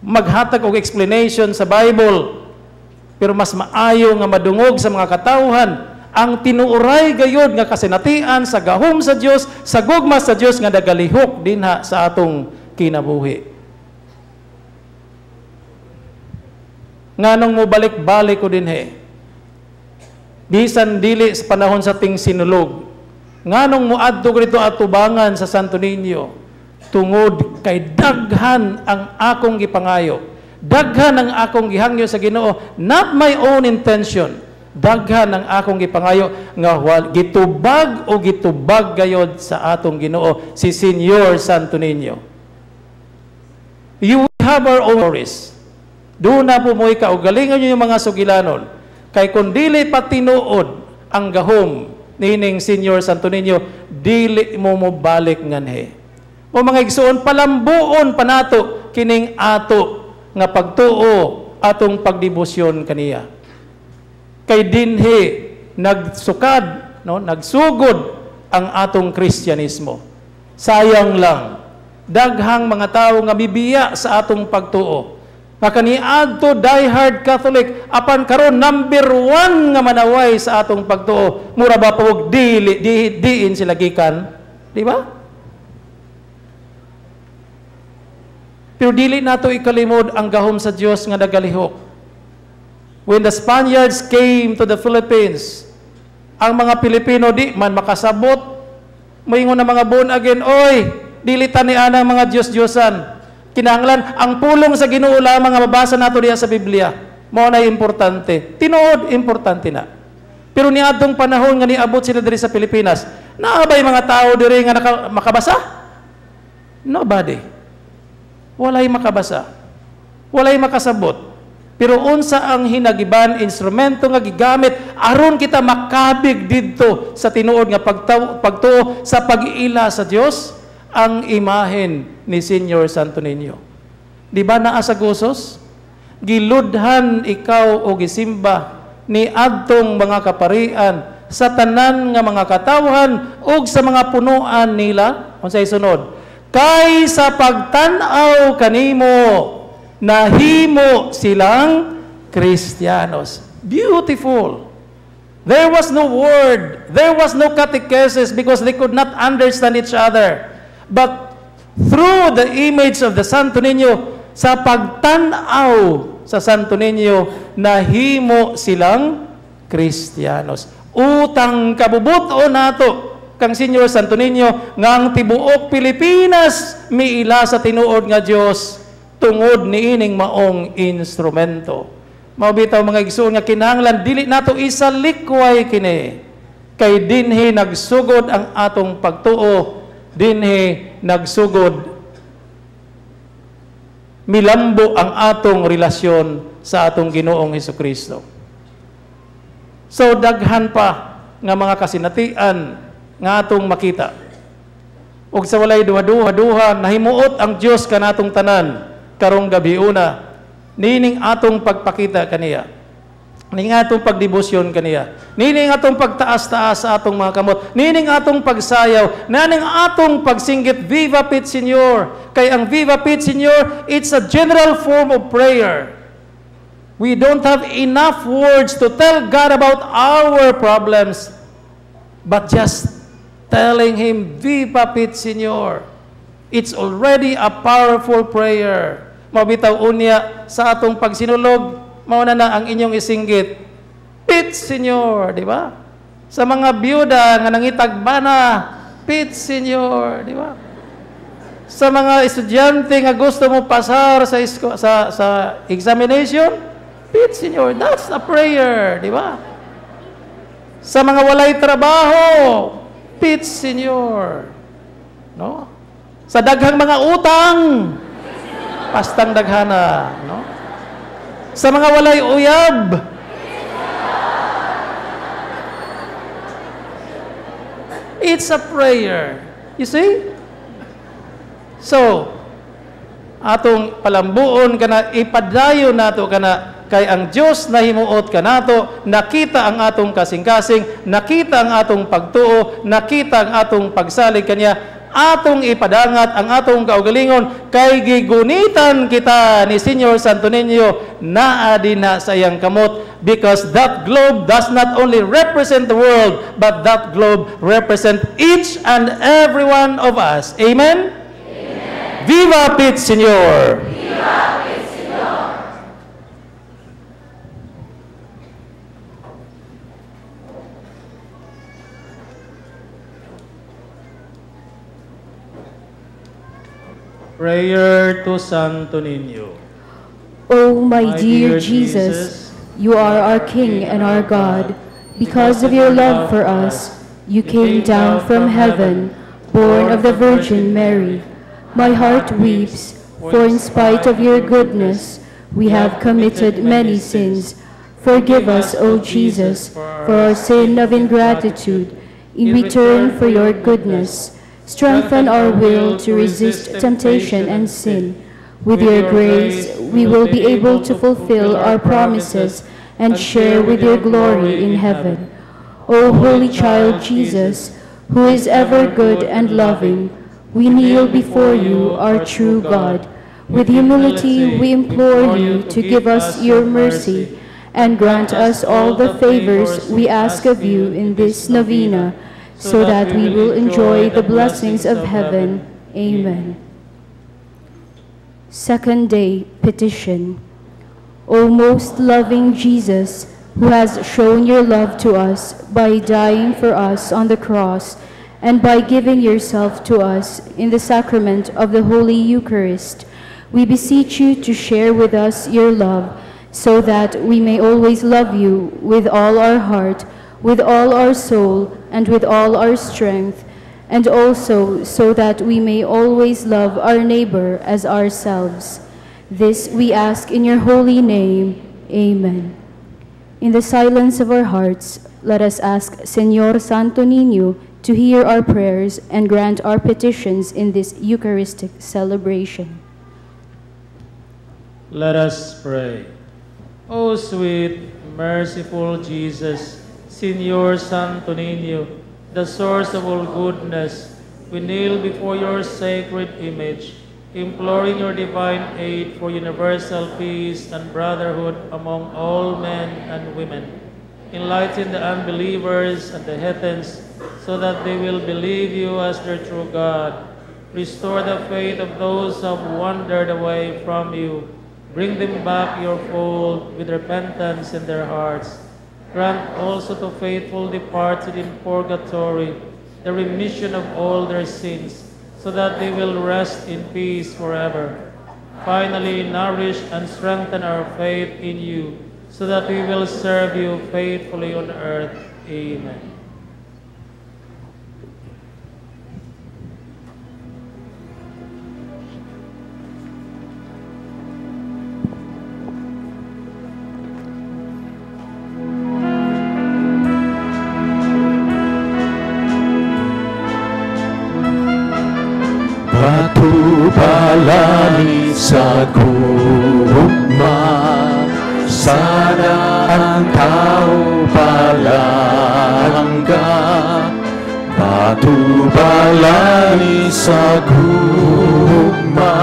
maghatag og explanation sa Bible, pero mas maayo nga madungog sa mga katawhan ang tinuuray gayod nga kasinatian sa gahom sa Dios, sa gugma sa Dios nga nagalihok dinha sa atong kinabuhi. Nganong mo balik-balik ko dinhi, bisan dili sa panahon sa ting sinulog, nganong mo adto rito atubangan sa Santo Niño, tungod kay daghan ang akong gipangayo, daghan ang akong gihangyo sa Ginoo, not my own intention, daghan ang akong gipangayo nga gitubag o gitubag gayod sa atong Ginoo, si Señor Santo Niño. You have our own stories. Doon na po mo ikaugalingan nyo yung mga sugilanon, kay kung dili pa tinuod ang gahom nining Señor Santo Niño, dili mo balik nganhe. O mga igsoon, palambuon pa nato kining ato nga pagtuo atong pagdebosyon kaniya. Kay dinhi nagsukad, no, nagsugod ang atong Kristyanismo. Sayang lang, daghang mga tao nga bibiya sa atong pagtuo. Kaniadto diehard Catholic, apan karon number 1 nga manaway sa atong pagtuo, mura ba pawog diin sila gikan, di ba? Pero dili nato ikalimod ang gahom sa Dios nga nagalihok. When the Spaniards came to the Philippines, ang mga Pilipino di man makasabot, moingon na mga born again, oy, dili tani ana mga Dios-Diosan. Kinahanglan ang pulong sa Ginoo lamang nga mabasa nato diha sa Biblia. Mao na importante. Tinuod importante na. Pero niadtong panahon nga niabot sila diri sa Pilipinas, naabay mga tao diri nga makabasa? Nobody. Walay makabasa. Walay makasabot. Pero unsa ang hinagiban instrumento nga gigamit aron kita makabig didto sa tinuod nga pagtuo sa pag-iila sa Dios, ang imahen ni Señor Santo Niño. Di ba naa sa Gosos? Giludhan ikaw o gisimba ni adtong mga kaparian sa tanan nga mga katawhan ug sa mga punuan nila. Unsay sunod? Kay sa pagtan-aw kanimo nahimo silang Kristiyanos. Beautiful. There was no word, there was no catechesis because they could not understand each other. But through the image of the Santo Niño, sa pagtan-aw sa Santo Niño, nahimo silang Kristiyanos. Utang kabubuto nato kang Senyor Santo Niño ngang tibuok Pilipinas miila sa tinuod nga Dios tungod niining maong instrumento. Mabitaw mga igsoon nga kinahanglan dili nato isalikway kini kay dinhi nagsugod ang atong pagtuo, dinhi nagsugod milambo ang atong relasyon sa atong Ginoong Hesukristo. So daghan pa nga mga kasinatian nga atong makita. Ug sa walay duha-duha nahimuot ang Dios kanatong tanan karong gabi una. Nining atong pagpakita kaniya. Nining atong pagdebosyon kaniya. Nining atong pagtaas-taas sa atong mga kamot. Nining atong pagsayaw. Nining atong pagsinggit Viva Pit Señor. Kay ang Viva Pit Señor, it's a general form of prayer. We don't have enough words to tell God about our problems, but just telling Him, Viva Pit Señor. It's already a powerful prayer. Mabitaw unya sa atong pagsinulog, mauna na ang inyong isinggit, Pit Señor, di ba? Sa mga byuda nga nangitagbana, Pit Señor, di ba? Sa mga estudyante nga gusto mo pasar sa examination, Pit Señor, that's a prayer, di ba? Sa mga walay trabaho, Pit Señor. No? Sa daghang mga utang, pastang daghana, no? Sa mga walay uyab, it's a prayer. You see? So, atong palambuon kana ipadayon nato kana kay ang Dios nahimuot kanato, nakita ang atong kasing-kasing, nakita ang atong pagtuo, nakita ang atong pagsalig kaniya, atong ipadangat ang atong kaugalingon kay gigunitan kita ni Senyor Santo Niño naa dinha sa iyang kamot, because that globe does not only represent the world, but that globe represent each and every one of us. Amen? Amen. Viva Pit Señor! Viva Pit Señor! Prayer to Santo Niño. O my dear Jesus, you are our King and our God. Because of your love for us, you came down from heaven, born of the Virgin Mary. My heart weeps, for in spite of your goodness, we have committed many sins. Forgive us, O Jesus, for our sin of ingratitude, in return for your goodness. Strengthen our will to resist temptation and sin. With your grace, we will be able to fulfill our promises and share with your glory in heaven. O Holy Child Jesus, who is ever good and loving, we kneel before you, our true God. With humility, we implore you to give us your mercy and grant us all the favors we ask of you in this novena, so that we will enjoy the blessings of heaven. Amen. Second day petition. O most loving Jesus, who has shown your love to us by dying for us on the cross and by giving yourself to us in the sacrament of the Holy Eucharist, we beseech you to share with us your love, so that we may always love you with all our heart, with all our soul, and with all our strength, and also so that we may always love our neighbor as ourselves. This we ask in your holy name. Amen. In the silence of our hearts, let us ask Señor Santo Niño to hear our prayers and grant our petitions in this Eucharistic celebration. Let us pray. O sweet, merciful Jesus, Señor Santo Niño, the source of all goodness, we kneel before your sacred image, imploring your divine aid for universal peace and brotherhood among all men and women. Enlighten the unbelievers and the heathens, so that they will believe you as their true God. Restore the faith of those who have wandered away from you. Bring them back your fold with repentance in their hearts. Grant also to faithful departed in purgatory the remission of all their sins, so that they will rest in peace forever. Finally, nourish and strengthen our faith in you, so that we will serve you faithfully on earth. Amen. Patubalanin sa gugma, sana ang tao palangga. Patubalanin sa gugma,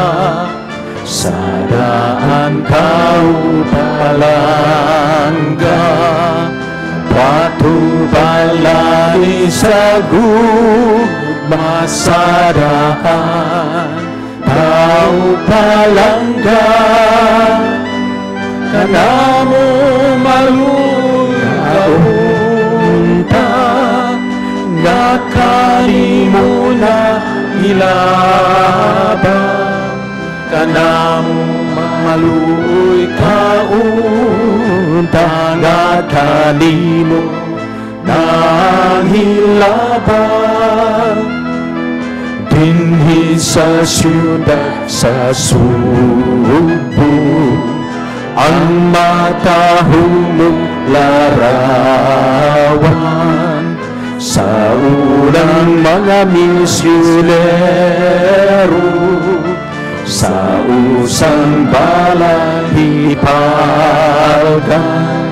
sana ang tao palangga. Patubalanin sa gugma, sadaan tao palangga. Kanamo malunta, nga kanimo na ilaba. Kanamo maluy kaunta, nga kanimo na ilaba. Dinhi sa siyudad sa Subo, ang matahumong larawan. Sa unang mga misyonero, sa usang balahipagan,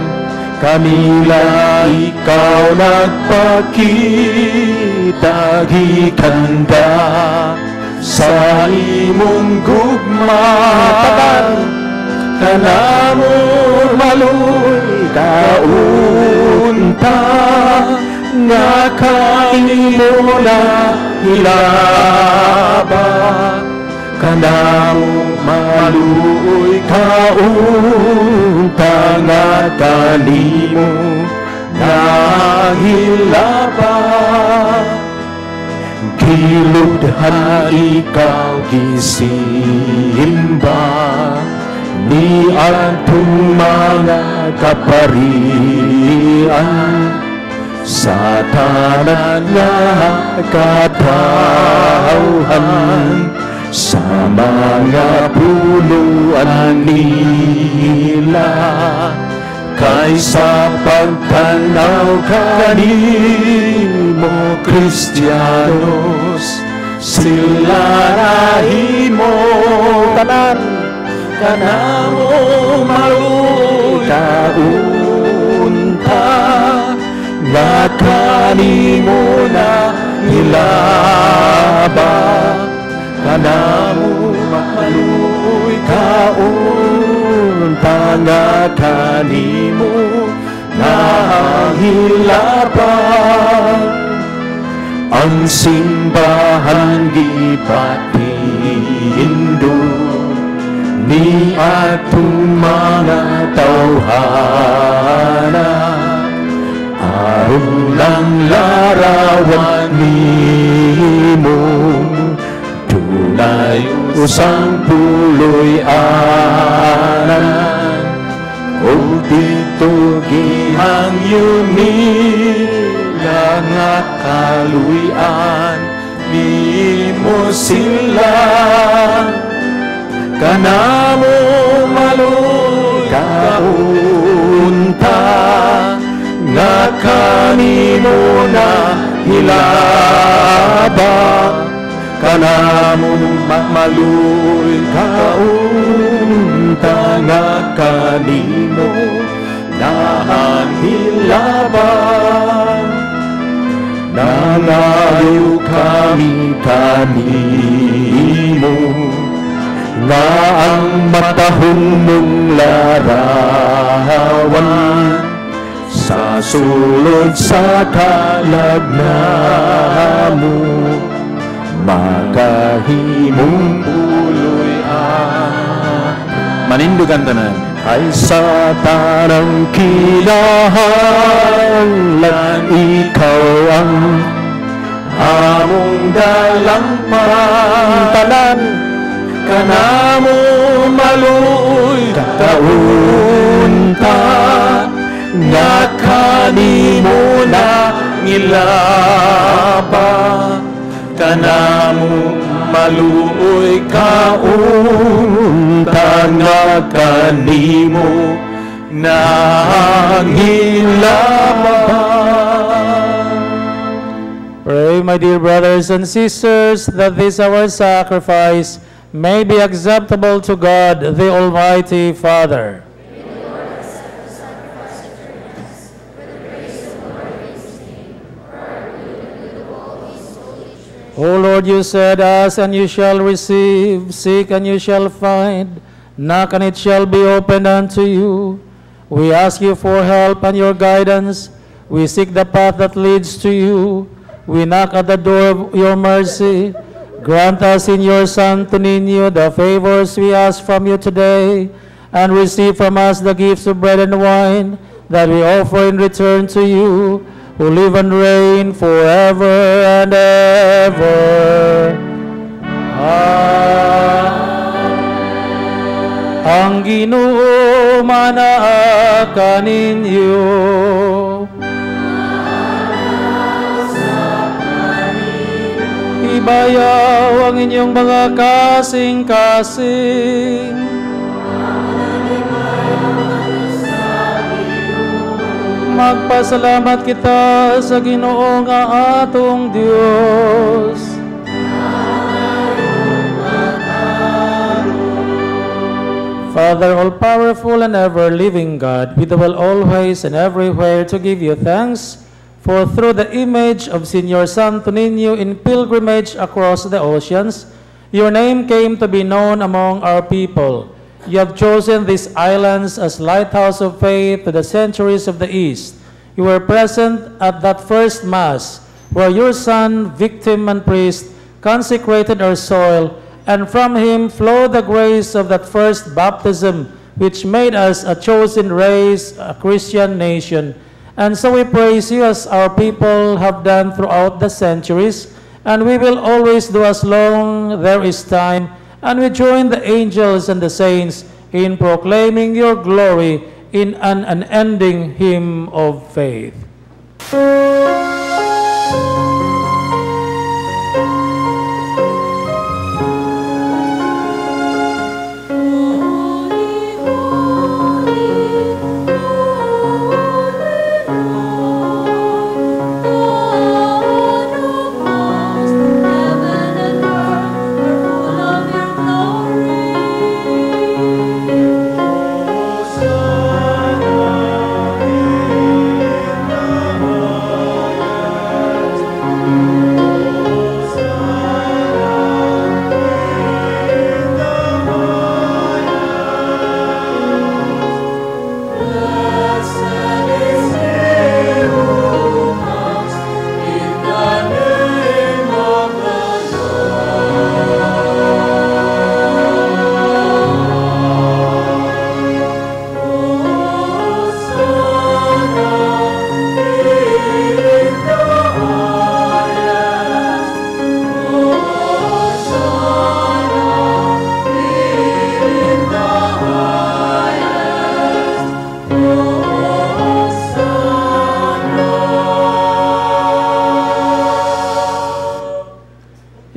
kanila ikaw nagpakita, gikanda sa imong gugma. Kanamo maluy kaunta, nga kanimo na hilaba. Kanamo maluy kaunta, nga kanimo na hilaba. Kiludhan ikaw gisimba, ni atong mga kaparian, sa tanan nga katawhan, sa mga puluan nila. Kaysa pagtanaw kanimo, Kristiyanos, sila nahimo. Kanamo maluy kaunta, nga kanimo na hilaba. Kanamo maluy kaunta, nga kanimo na hilaba. Ang simbahan gipatindo ni atong mga tawhana, aron lang larawan nimo. Dunay usang puloy anan, o dito gihangyo nila, nga kaluyan nimo sila. Kanamo maluy kaunta, nga kanimo na hilaba. Kanamo maluy kaunta, nga kanimo na hilaba. Mayo kami kanimo, nga ang matahong mong larawan, sa sulod sa kalag namo, makahimong puloy-an. Manindugan tanan. Ay sa tanang kinahanglan, ikaw ang among dalang pantalan. Kanamo maluoy kaunta, nga kanimo na ngilaba. Kanamo maluoy kaunta, nga kanimo na ngilaba. Pray, my dear brothers and sisters, that this our sacrifice may be acceptable to God, the Almighty Father. O Lord, you said, ask and you shall receive, seek and you shall find, knock and it shall be opened unto you. We ask you for help and your guidance. We seek the path that leads to you. We knock at the door of your mercy. Grant us in your Santo Niño the favors we ask from you today, and receive from us the gifts of bread and wine that we offer in return to you, who live and reign forever and ever. Ang Ginoo manaa kaninyo. Ibayaw ang inyong mga kasing-kasing. Magpasalamat kita sa Ginoo nga atong Dios. Father, all-powerful and ever-living God, we will always and everywhere to give you thanks, for through the image of Señor Santo Niño in pilgrimage across the oceans, your name came to be known among our people. You have chosen these islands as lighthouse of faith to the centuries of the East. You were present at that first Mass, where your Son, victim and priest, consecrated our soil, and from him flowed the grace of that first baptism, which made us a chosen race, a Christian nation. And so we praise you as our people have done throughout the centuries, and we will always do as long there is time, and we join the angels and the saints in proclaiming your glory in an unending hymn of faith.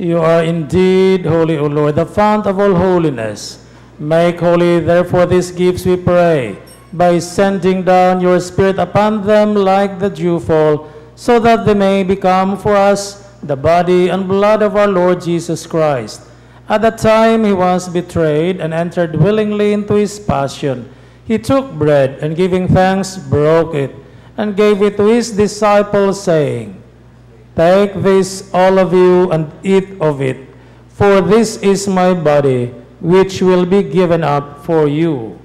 You are indeed holy, O Lord, the fount of all holiness. Make holy, therefore, these gifts, we pray, by sending down your Spirit upon them like the dewfall, so that they may become for us the body and blood of our Lord Jesus Christ. At the time he was betrayed and entered willingly into his passion, he took bread and giving thanks, broke it, and gave it to his disciples, saying, Take this, all of you, and eat of it, for this is my body, which will be given up for you.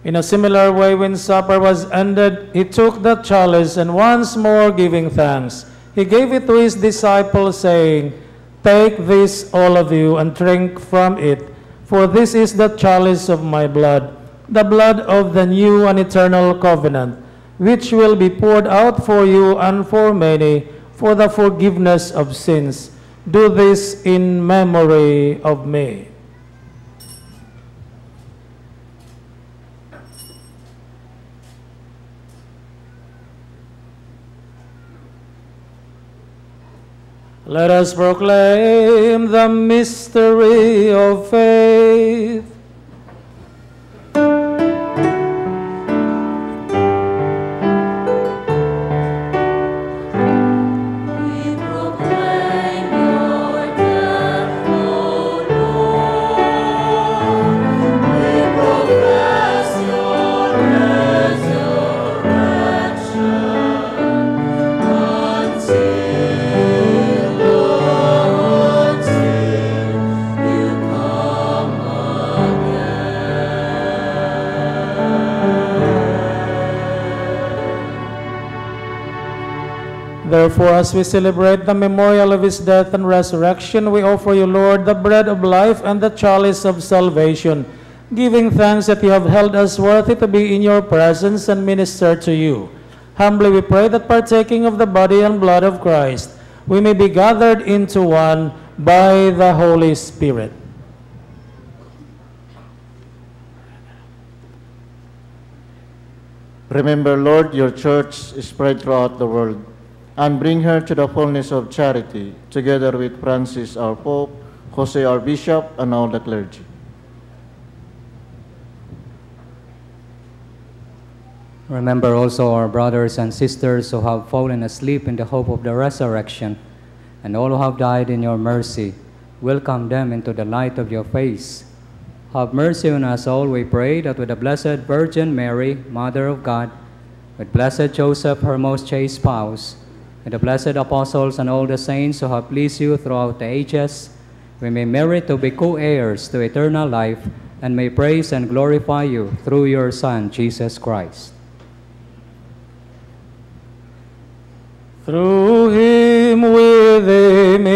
In a similar way, when supper was ended, he took the chalice, and once more giving thanks, he gave it to his disciples, saying, Take this, all of you, and drink from it, for this is the chalice of my blood, the blood of the new and eternal covenant, which will be poured out for you and for many for the forgiveness of sins. Do this in memory of me. Let us proclaim the mystery of faith. We proclaim your death, O Lord. We profess your resurrection until you come again. Therefore, as we celebrate the memorial of his death and resurrection, we offer you, Lord, the bread of life and the chalice of salvation, giving thanks that you have held us worthy to be in your presence and minister to you. Humbly we pray that partaking of the body and blood of Christ, we may be gathered into one by the Holy Spirit. Remember, Lord, your church is spread throughout the world, and bring her to the fullness of charity, together with Francis, our Pope, Jose, our Bishop, and all the clergy. Remember also our brothers and sisters who have fallen asleep in the hope of the resurrection, and all who have died in your mercy. Welcome them into the light of your face. Have mercy on us all, we pray, that with the Blessed Virgin Mary, Mother of God, with blessed Joseph, her most chaste spouse, with the blessed apostles and all the saints who have pleased you throughout the ages, we may merit to be co-heirs to eternal life, and may praise and glorify you through your Son, Jesus Christ. Through him, with him,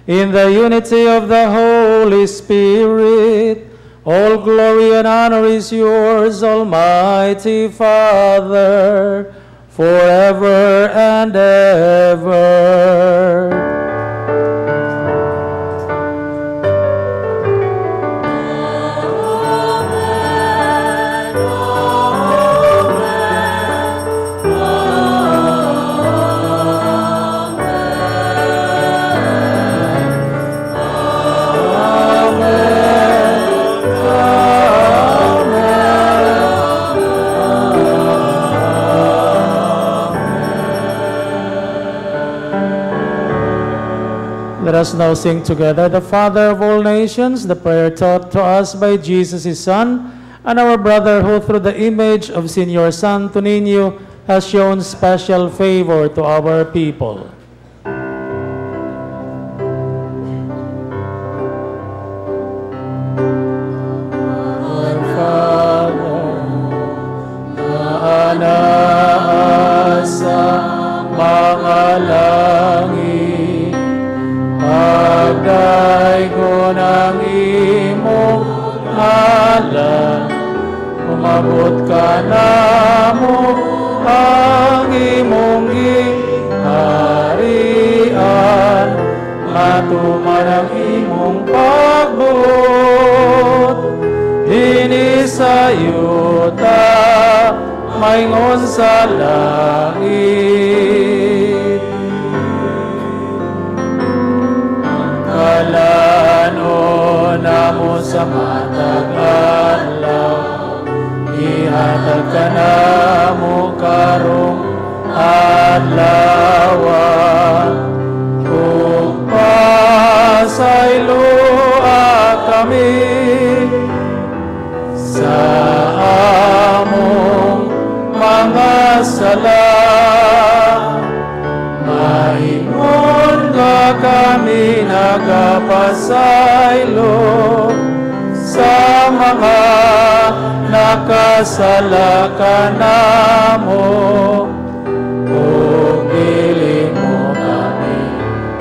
in the unity of the Holy Spirit, all glory and honor is yours, Almighty Father, forever and ever. Let us now sing together the Father of all nations, the prayer taught to us by Jesus his Son, and our brother who through the image of Señor Santo Niño has shown special favor to our people. Our Father, na anaasa mga langit, pagdaigo ng imong ngalan, umabot ka namo ang imong giharian, matuman ang imong pagbuot, inisayuta maingon sa langit. Kalano namo sa matag adlaw, ihatag ka namo karong adlaw, ug pasaylo sa mga nakasala ka namo. O giling mo kami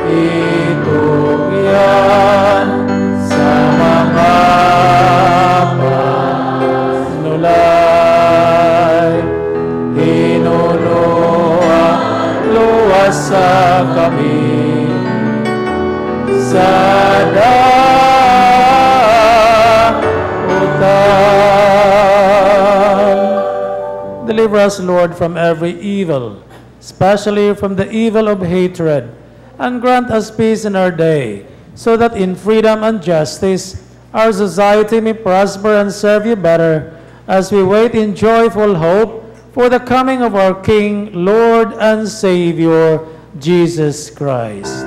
itugyan sa mga panulay. Hinunuan luwas sa kami sa dautan. Deliver us, Lord, from every evil, especially from the evil of hatred, and grant us peace in our day, so that in freedom and justice our society may prosper and serve you better, as we wait in joyful hope for the coming of our King, Lord, and Savior, Jesus Christ.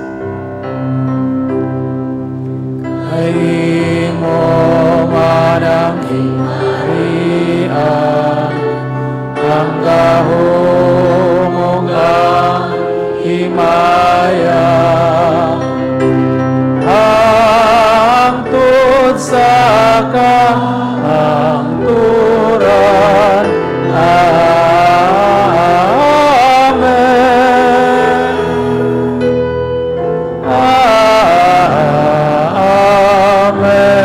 Ay mo manang himarian, ang gahumong ang himaya, hangtod sa kahangturan. Amen. Amen.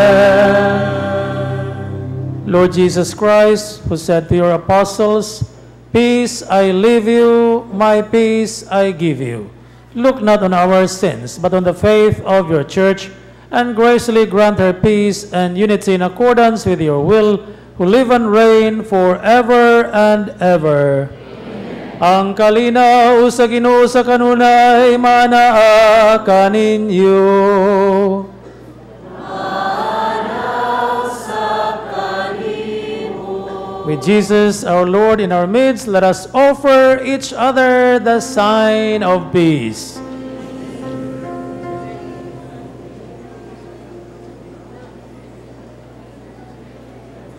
Lord Jesus Christ, who said to your apostles, "Peace I leave you, my peace I give you," look not on our sins, but on the faith of your church, and graciously grant her peace and unity in accordance with your will, who live and reign forever and ever. Amen. Ang kalinaw sa Ginoo sa kanunay manaa kaninyo. With Jesus our Lord in our midst, let us offer each other the sign of peace.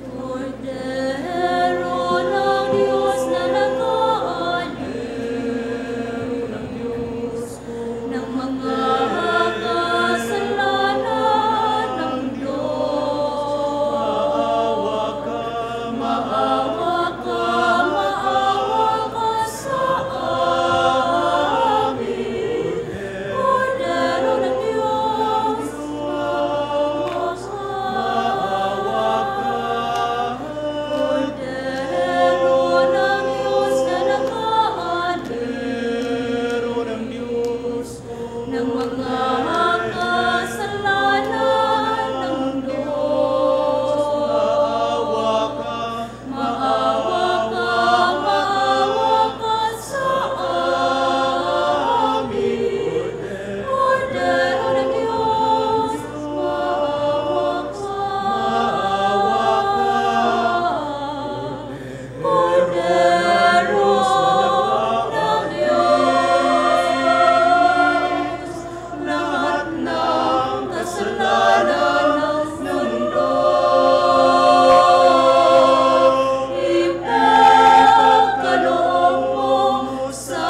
Cordero ng Diyos na nag-aaliw ng Diyos ng mga kasalanan ng Diyos. Maawa ka sa amin. Cordero ng Diyos, maawa ka. Cordero ng Diyos na nag-aaliw ng mga kasalanan ng Diyos. Maawa ka sa amin. Cordero ng Diyos, maawa ka. Cordero ng Diyos, lahat ng kasalanan ng mundo, ipagkaloob mo sa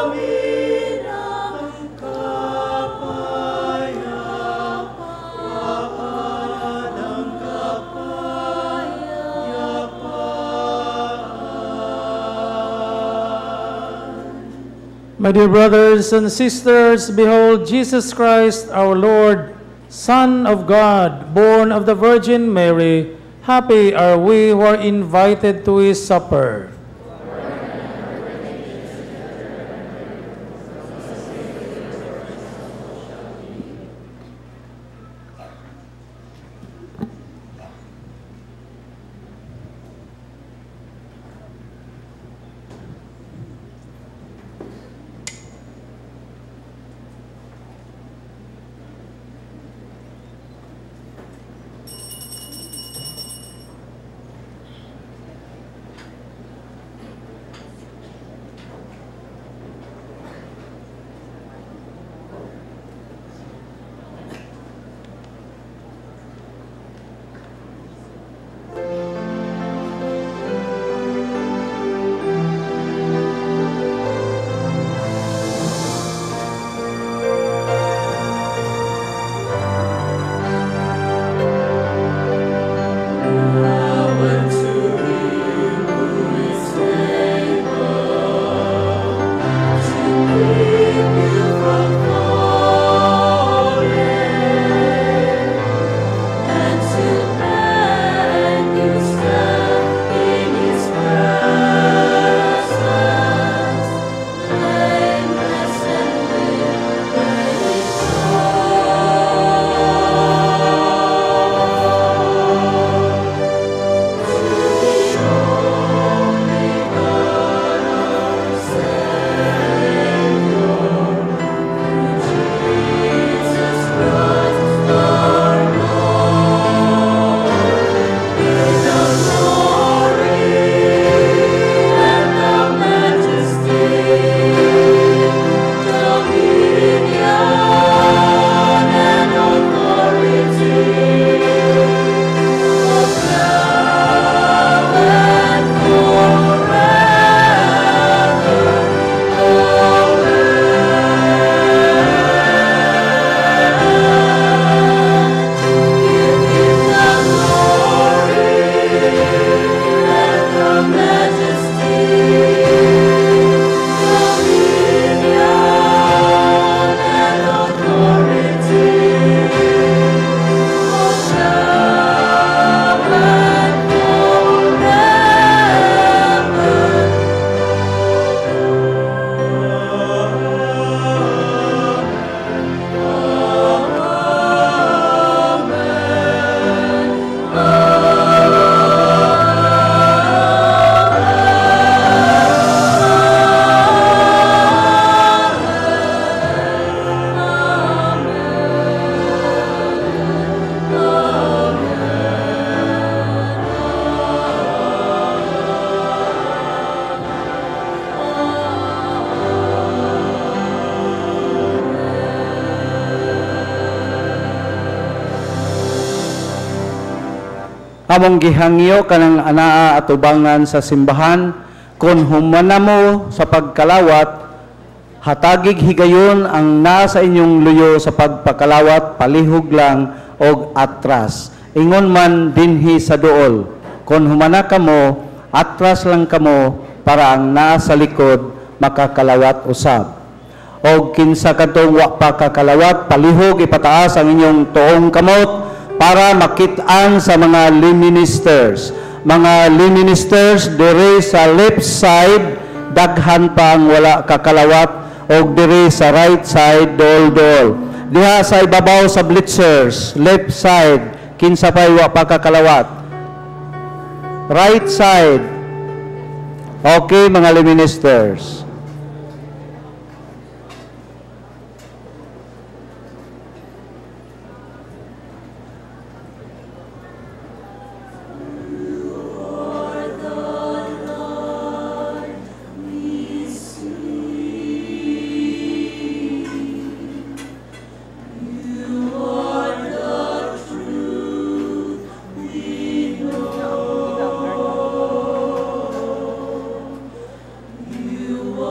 amin ang My dear brothers and sisters, behold Jesus Christ our Lord, Son of God, born of the Virgin Mary. Happy are we who are invited to his supper. among gihangyo kanang anaa at ubangan sa simbahan, kung humana mo sa pagkalawat, hatagig higayon ang nasa inyong luyo sa pagpakalawat, palihog lang o atras. Ingon man dinhi sa duol, kung humana kamo, atras lang kamo para ang nasa likod makakalawat usab. O kinsa kadtong wa pa kakalawat, palihog ipataas ang inyong tuong kamot para makitaan sa mga ministers. Mga ministers dire sa left side, daghan pa ang wala kakalawat, o dire sa right side, dol-dol. Diha sa ibabaw sa blitzers, left side, kinsa pa'y wa pa kakalawat. Right side. Okay, mga ministers. You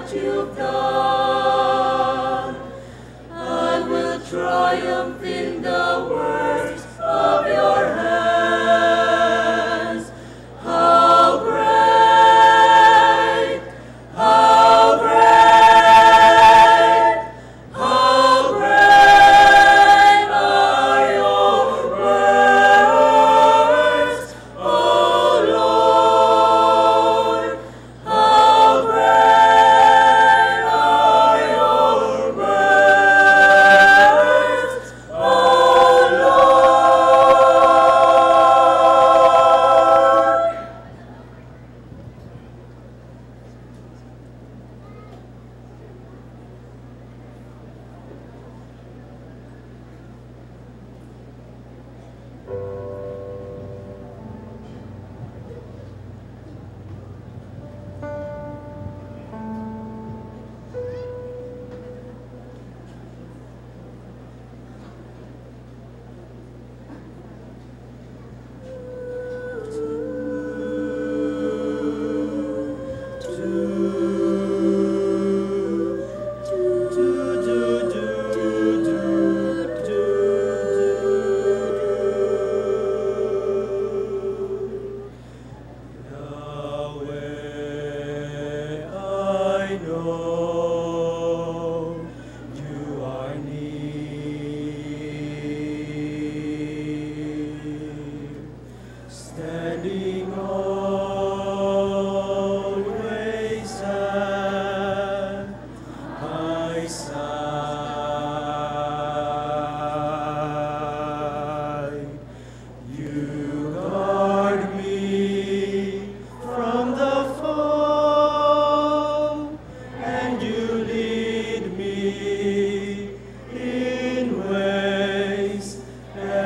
what you've done. I will triumph in the works of your hands. How great, how great, how great are your works, O Lord. How great are your works, O Lord. Yahweh, I know you are near, standing always at my side. You guard me from the foe, and you lead me in ways everlasting.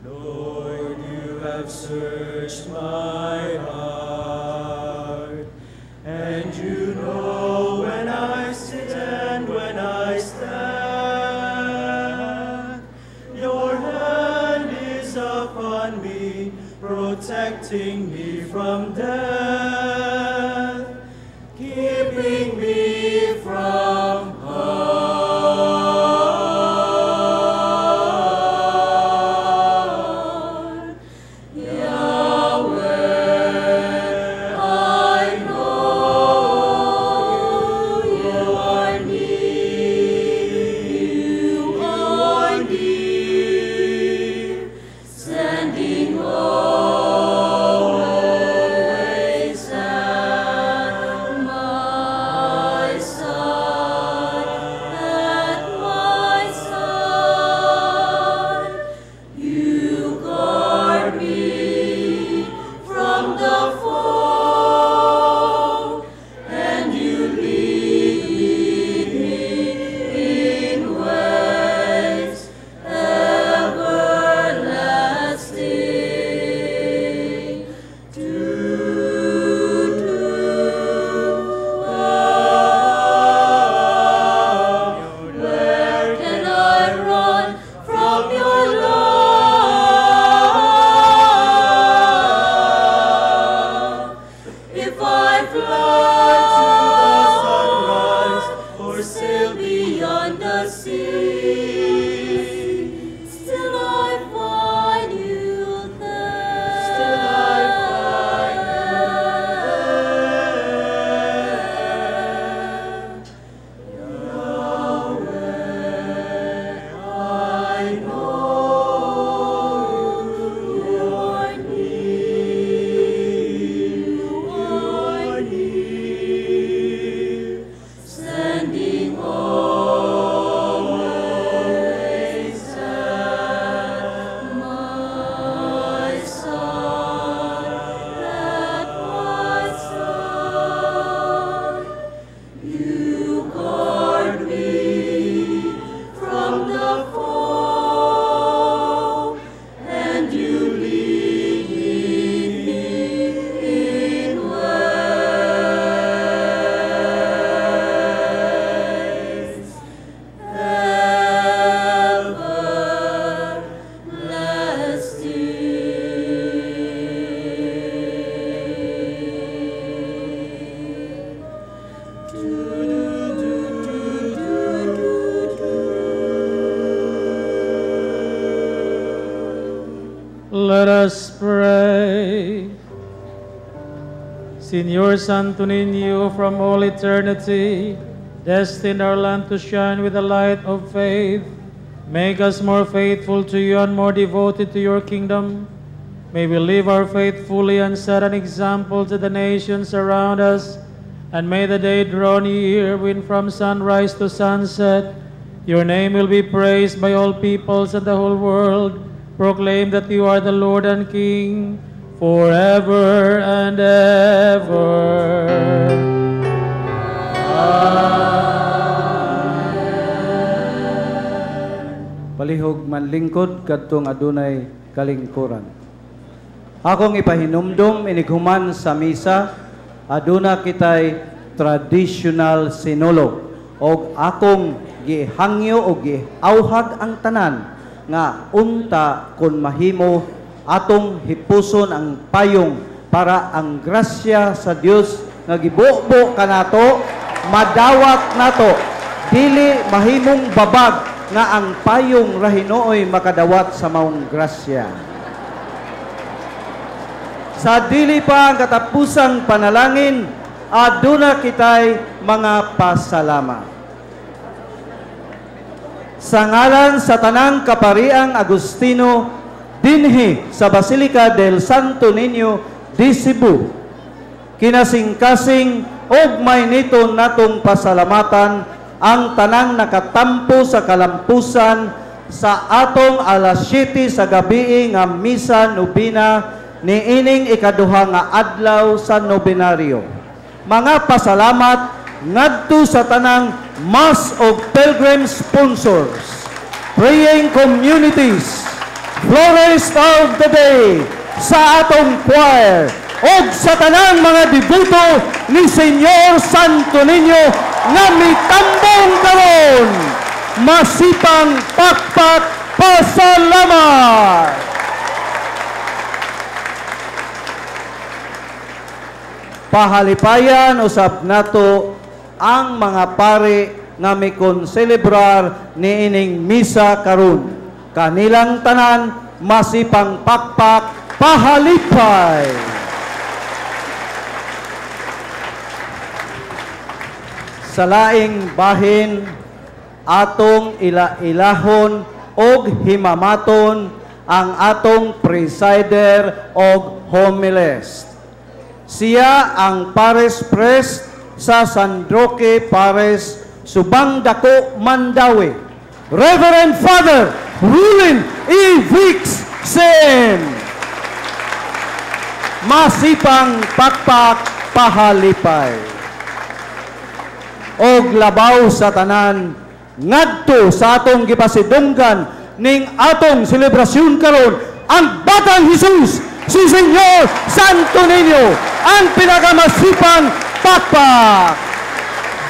Lord, you have searched my heart, and you know when I sit and when I stand. Your hand is upon me, protecting me from death, keeping me from harm. Yahweh, I know you are near, standing always Let us pray. Señor Santo Niño, from all eternity, destined our land to shine with the light of faith, make us more faithful to you and more devoted to your kingdom. May we live our faith fully and set an example to the nations around us. And may the day draw near when from sunrise to sunset, your name will be praised by all peoples and the whole world. Proclaim that you are the Lord and King forever and ever. Palihog manlingkod kadtong adunay kalingkuran. Akong ipahinumdum inighuman sa misa, aduna kitay traditional sinulog og akong gihangyo o giauhag ang tanan nga unta kun mahimo atong hipuson ang payong para ang grasya sa Dios nga gibubo kanato madawat nato dili mahimong babag nga ang payong rahinooy makadawat sa maong grasya. Sa dili pa ang katapusang panalangin, aduna kitay mga pasalamat. Sa ngalan sa tanang kapariang Agustino, dinhi sa Basilica del Santo Niño di Cebu, kinasing-kasing og may nito natong pasalamatan ang tanang nakatampo sa kalampusan sa atong alas 7 sa gabi nga misa nobina niining ikaduha nga adlaw sa nobenaryo. Mga pasalamat ngadto sa tanang Mass of Pilgrim sponsors, praying communities, florist of the day, sa atong choir, og sa tanang mga debuto ni Señor Santo Niño nga mitambong karon. Masipang pakpak pasalamat. Pahalipayan usab nato ang mga pare nga may konselebrar niining misa karon. Kanilang tanan masipang pakpak pahalipay. Sa laing bahin atong ilahon og himamaton ang atong presider og homilist. Siya ang Paris Priest sa San Roque Paris, Subang Dako, Mandawi. Reverend Father Rulin E. Vix Sen. Masipang pakpak pahalipay. Og labaw sa tanan ngadto sa atong gipasidunggan ning atong selebrasyon karon ang Batang Jesus, si Señor Santo Niño, ang pinakamasipang pakpak.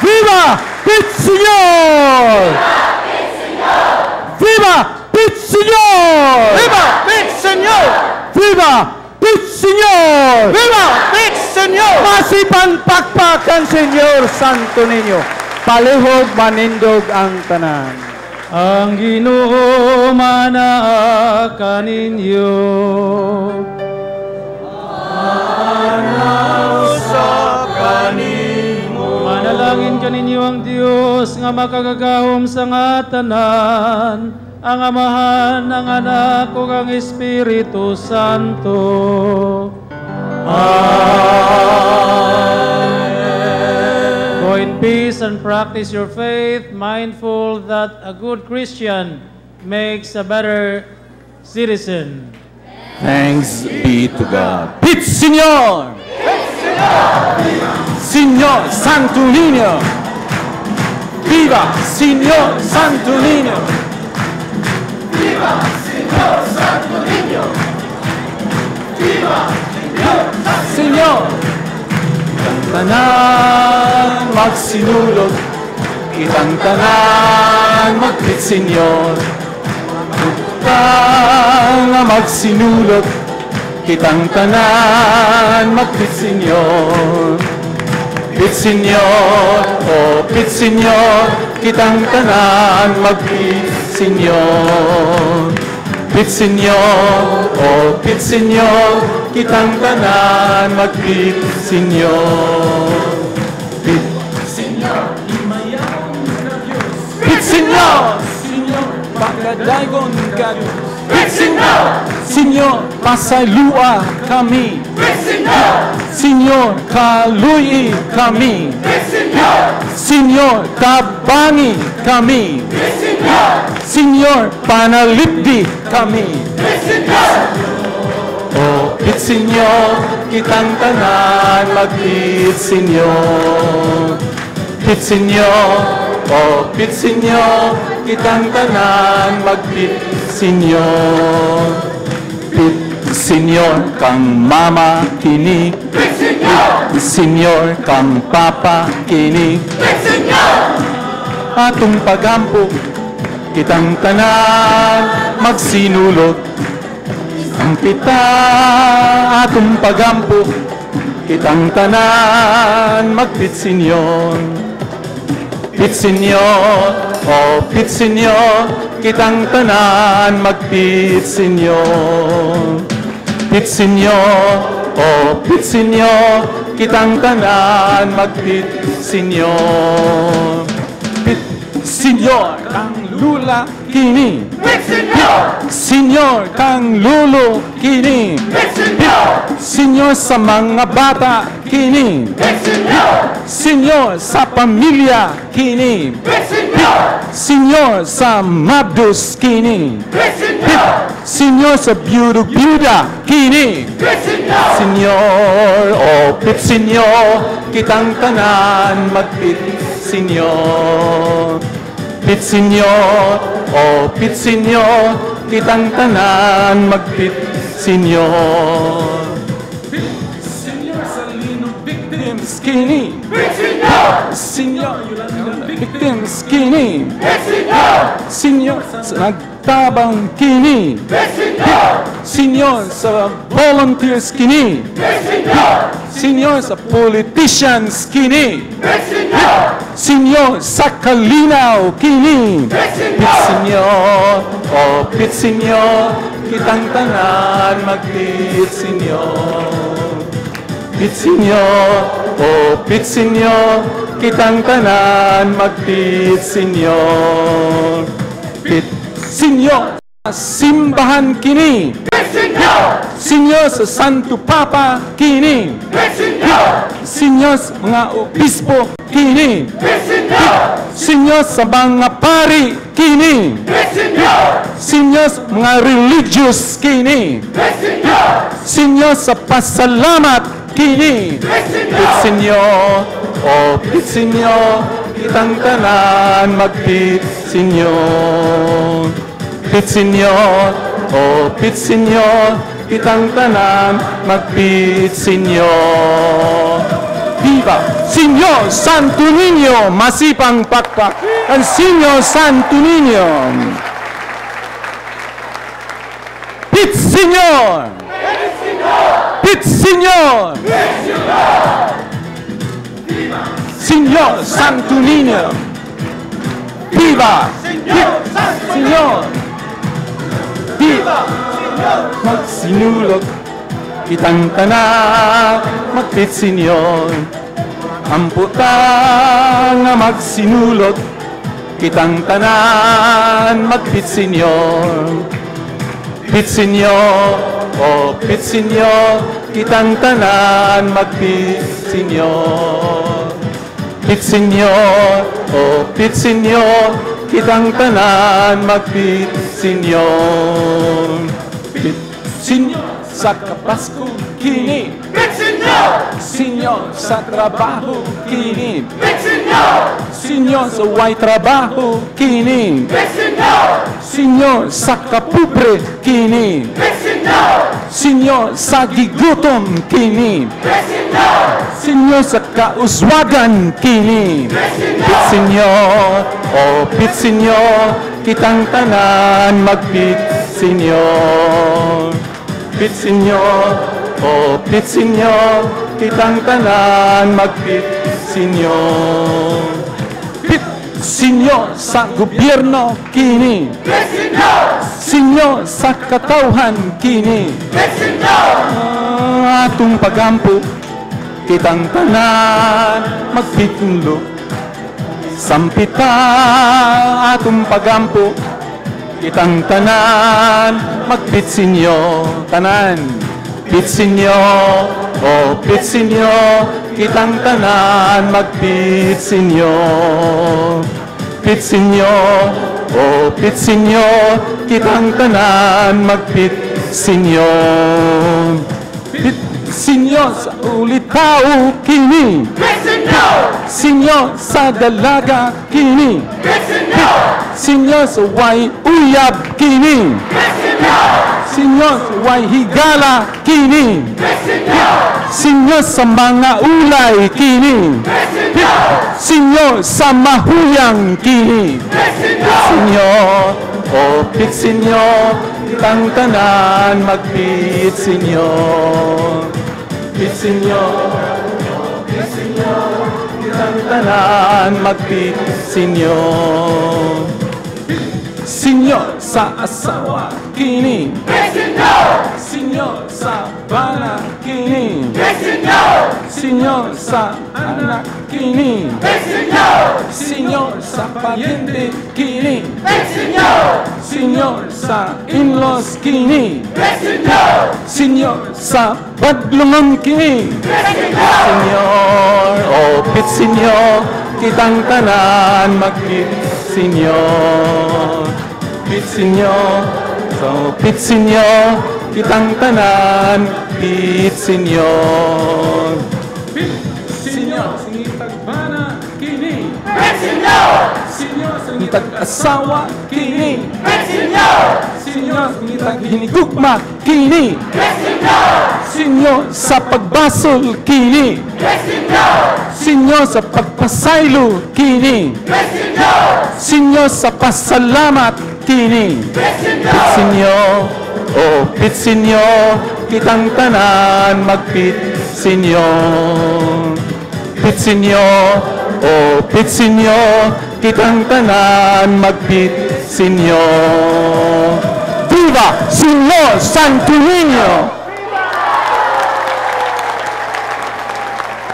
Viva Pitseñor! Viva Pitseñor! Viva Pitseñor! Viva Pitseñor! Viva Pitseñor! Masipang pakpak ang Señor Santo Niño. Palihog manindog ang tanan. Ang Ginoo manaa kaninyo. Manalangin kaninyo ang Dios nga makagagahom sa nga tanan, ang Amahan, ang Anak, ug ang Espiritu Santo. Go in peace and practice your faith, mindful that a good Christian makes a better citizen. Thanks be to God. Pitseñor! Señor Santo Niño! Viva Señor Santo Niño! Viva Señor Santo Niño! Viva Señor! Kitang tanan magsinulog, kitang tanan magpitseñor. Kitang magsinulog, kitang tanan magpitseñor. Pitseñor, oh Pitseñor, kitang tanan magpitseñor. Pitsinyor, o pitsinyor, kitang tanan magpitsinyor. Pitsinyor, imayang na Diyos. Pitsinyor, Sinyor, pagkadaygon ka Diyos. Pitsinyor, Sinyor, pasalua kami. Pitsinyor, Sinyor, kaluyi kami. Pitsinyor, Sinyor, tabangi kami. Pitsinyor, Sinyor, panalipdi kami. O Pitsinyor, kitang tanan magpitsinyor. Pitsinyor, o Pitsinyor, kitang tanan magpitsinyor. Pitsinyor, kang mama kini. Pitsinyor, kang papa kini. Atong pagampo, kitang tanan magsinulot. Ang pita atong pagampo, kitang tanan magpitsinyor. Pitsinyor, o pitsinyor, kitang tanan magpitsinyor. Pitsinyor, o pitsinyor, kitang tanan magpitsinyor. Pitsinyor, kang lula kini. Pitsinyor, kang lulo kini. Pitsinyor sa mga bata kini. Pitsinyor sa pamilya kini. Pitsinyor sa mabdus kini. Pitsinyor sa biyuda kini. Pitsinyor, o pitsinyor, kitang tanan magpitsinyor. Pitsinyor, o pitsinyor, kitang tanan magpitsinyor. Pitsinyor sa linong victims kini. Pitsinyor, victims kini. Pitsinyor sa nagtabang kini. Pitsinyor sa volunteers kini. Pitsinyor sa politicians kini. Pitsinyor sa kalinaw kini. Pitsinyor, o pitsinyor, kitang tanan magpitsinyor. Pitsinyor, o pitsinyor, kitang tanan magpitsinyor. Pitsinyor sa simbahan kini. Pitsinyor sa Santo Papa kini. Pitsinyor sa mga obispo kini. Pitsinyor sa mga pari kini. Pitsinyor sa mga religious kini. Pitsinyor sa pasalamat kini. Pitsinyor, o pitsinyor, kitang tanan magpitsinyor. Pitsinyor, o pitsinyor, kitang tanan magpitsinyor. Viva Señor Santo Niño, masipang pakpak ang Señor Santo Niño. Pitsinyor! Pitsinyor! Señor Santo Niño! Viva! Señor! Viva! Magsinulog kitang tanan magpitsinyor. Amputang nga magsinulog kitang tanan magpitsinyor. Pitsinyor, o pitsinyor, kitang tanan magpitsinyor. Pitsinyor, o pitsinyor, kitang tanan magpitsinyor. Pitsinyor sa kapasko kini. Pitsinyor! Sinyor sa trabaho kini. Pitsinyor! Sinyor sa way trabaho kini. Pitsinyor! Sinyor sa kapobre kini. Pitsinyor! Sinyor sa gigutom kini. Pitsinyor! Sinyor sa kauswagan kini. Pitsinyor! O pitsinyor, kitang tanan magpitsinyor. Pitsinyor, o pitsinyor, kitang tanan magpitsinyor. Pitsinyor sa gobyerno kini. Pitsinyor! Sinyo sa katawhan kini. Atong pagampo, kitang tanan magpitulo. Sampita atong pagampo, kitang tanan magpitsinyo. Tanan, pitsinyo, o pitsinyo, kitang tanan magpitsinyo. Pitsinyo, o pitsinyo, kitang tanan magpitsinyo. Pitsinyo sa ulitaw kini. Sinyo sa dalaga kini. Sinyo sa way uyab kini. Sinyo sa way higala kini. Sinyo sa mga ulay kini. Sinyo sa mahuyang kini. Sinyo, o pitsinyo, kitang tanan magpitsinyo. Pitsinyo, pitsinyo, kitang tanan magpitsinyo. Sinyo sa asawa kini. Sinyo sa bana kini. Sinyo sa anak kini. Sinyo sa pariente kini. Sinyo sa in-laws kini. Sinyo sa badlungan kini. Senyor, o pitsinyo, kitang tanan magpitsinyo. Pitsinyo, so pitsinyo, kitang tanan pitsinyo. Pitsinyo, singitag bana kini. Sinyo, singitag asawa kini. Sinyo, singitag hinigugma kini. Sinyo sa pagbasol kini. Sinyo sa pagpasaylo kini. Sinyo sa pasalamat kini. Pitsinyo, o pitsinyo, kitang tanan magpitsinyo. Pitsinyo, o pitsinyo, kitang tanan magpitsinyo. Viva Señor Santo Niño!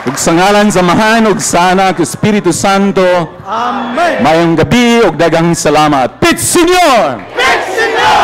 Ug sa ngalan sa Amahan ug sa Anak ug Espiritu Santo. Amen. Mayong gabi ug daghang salamat. Pitsinyo! Pitsinyo!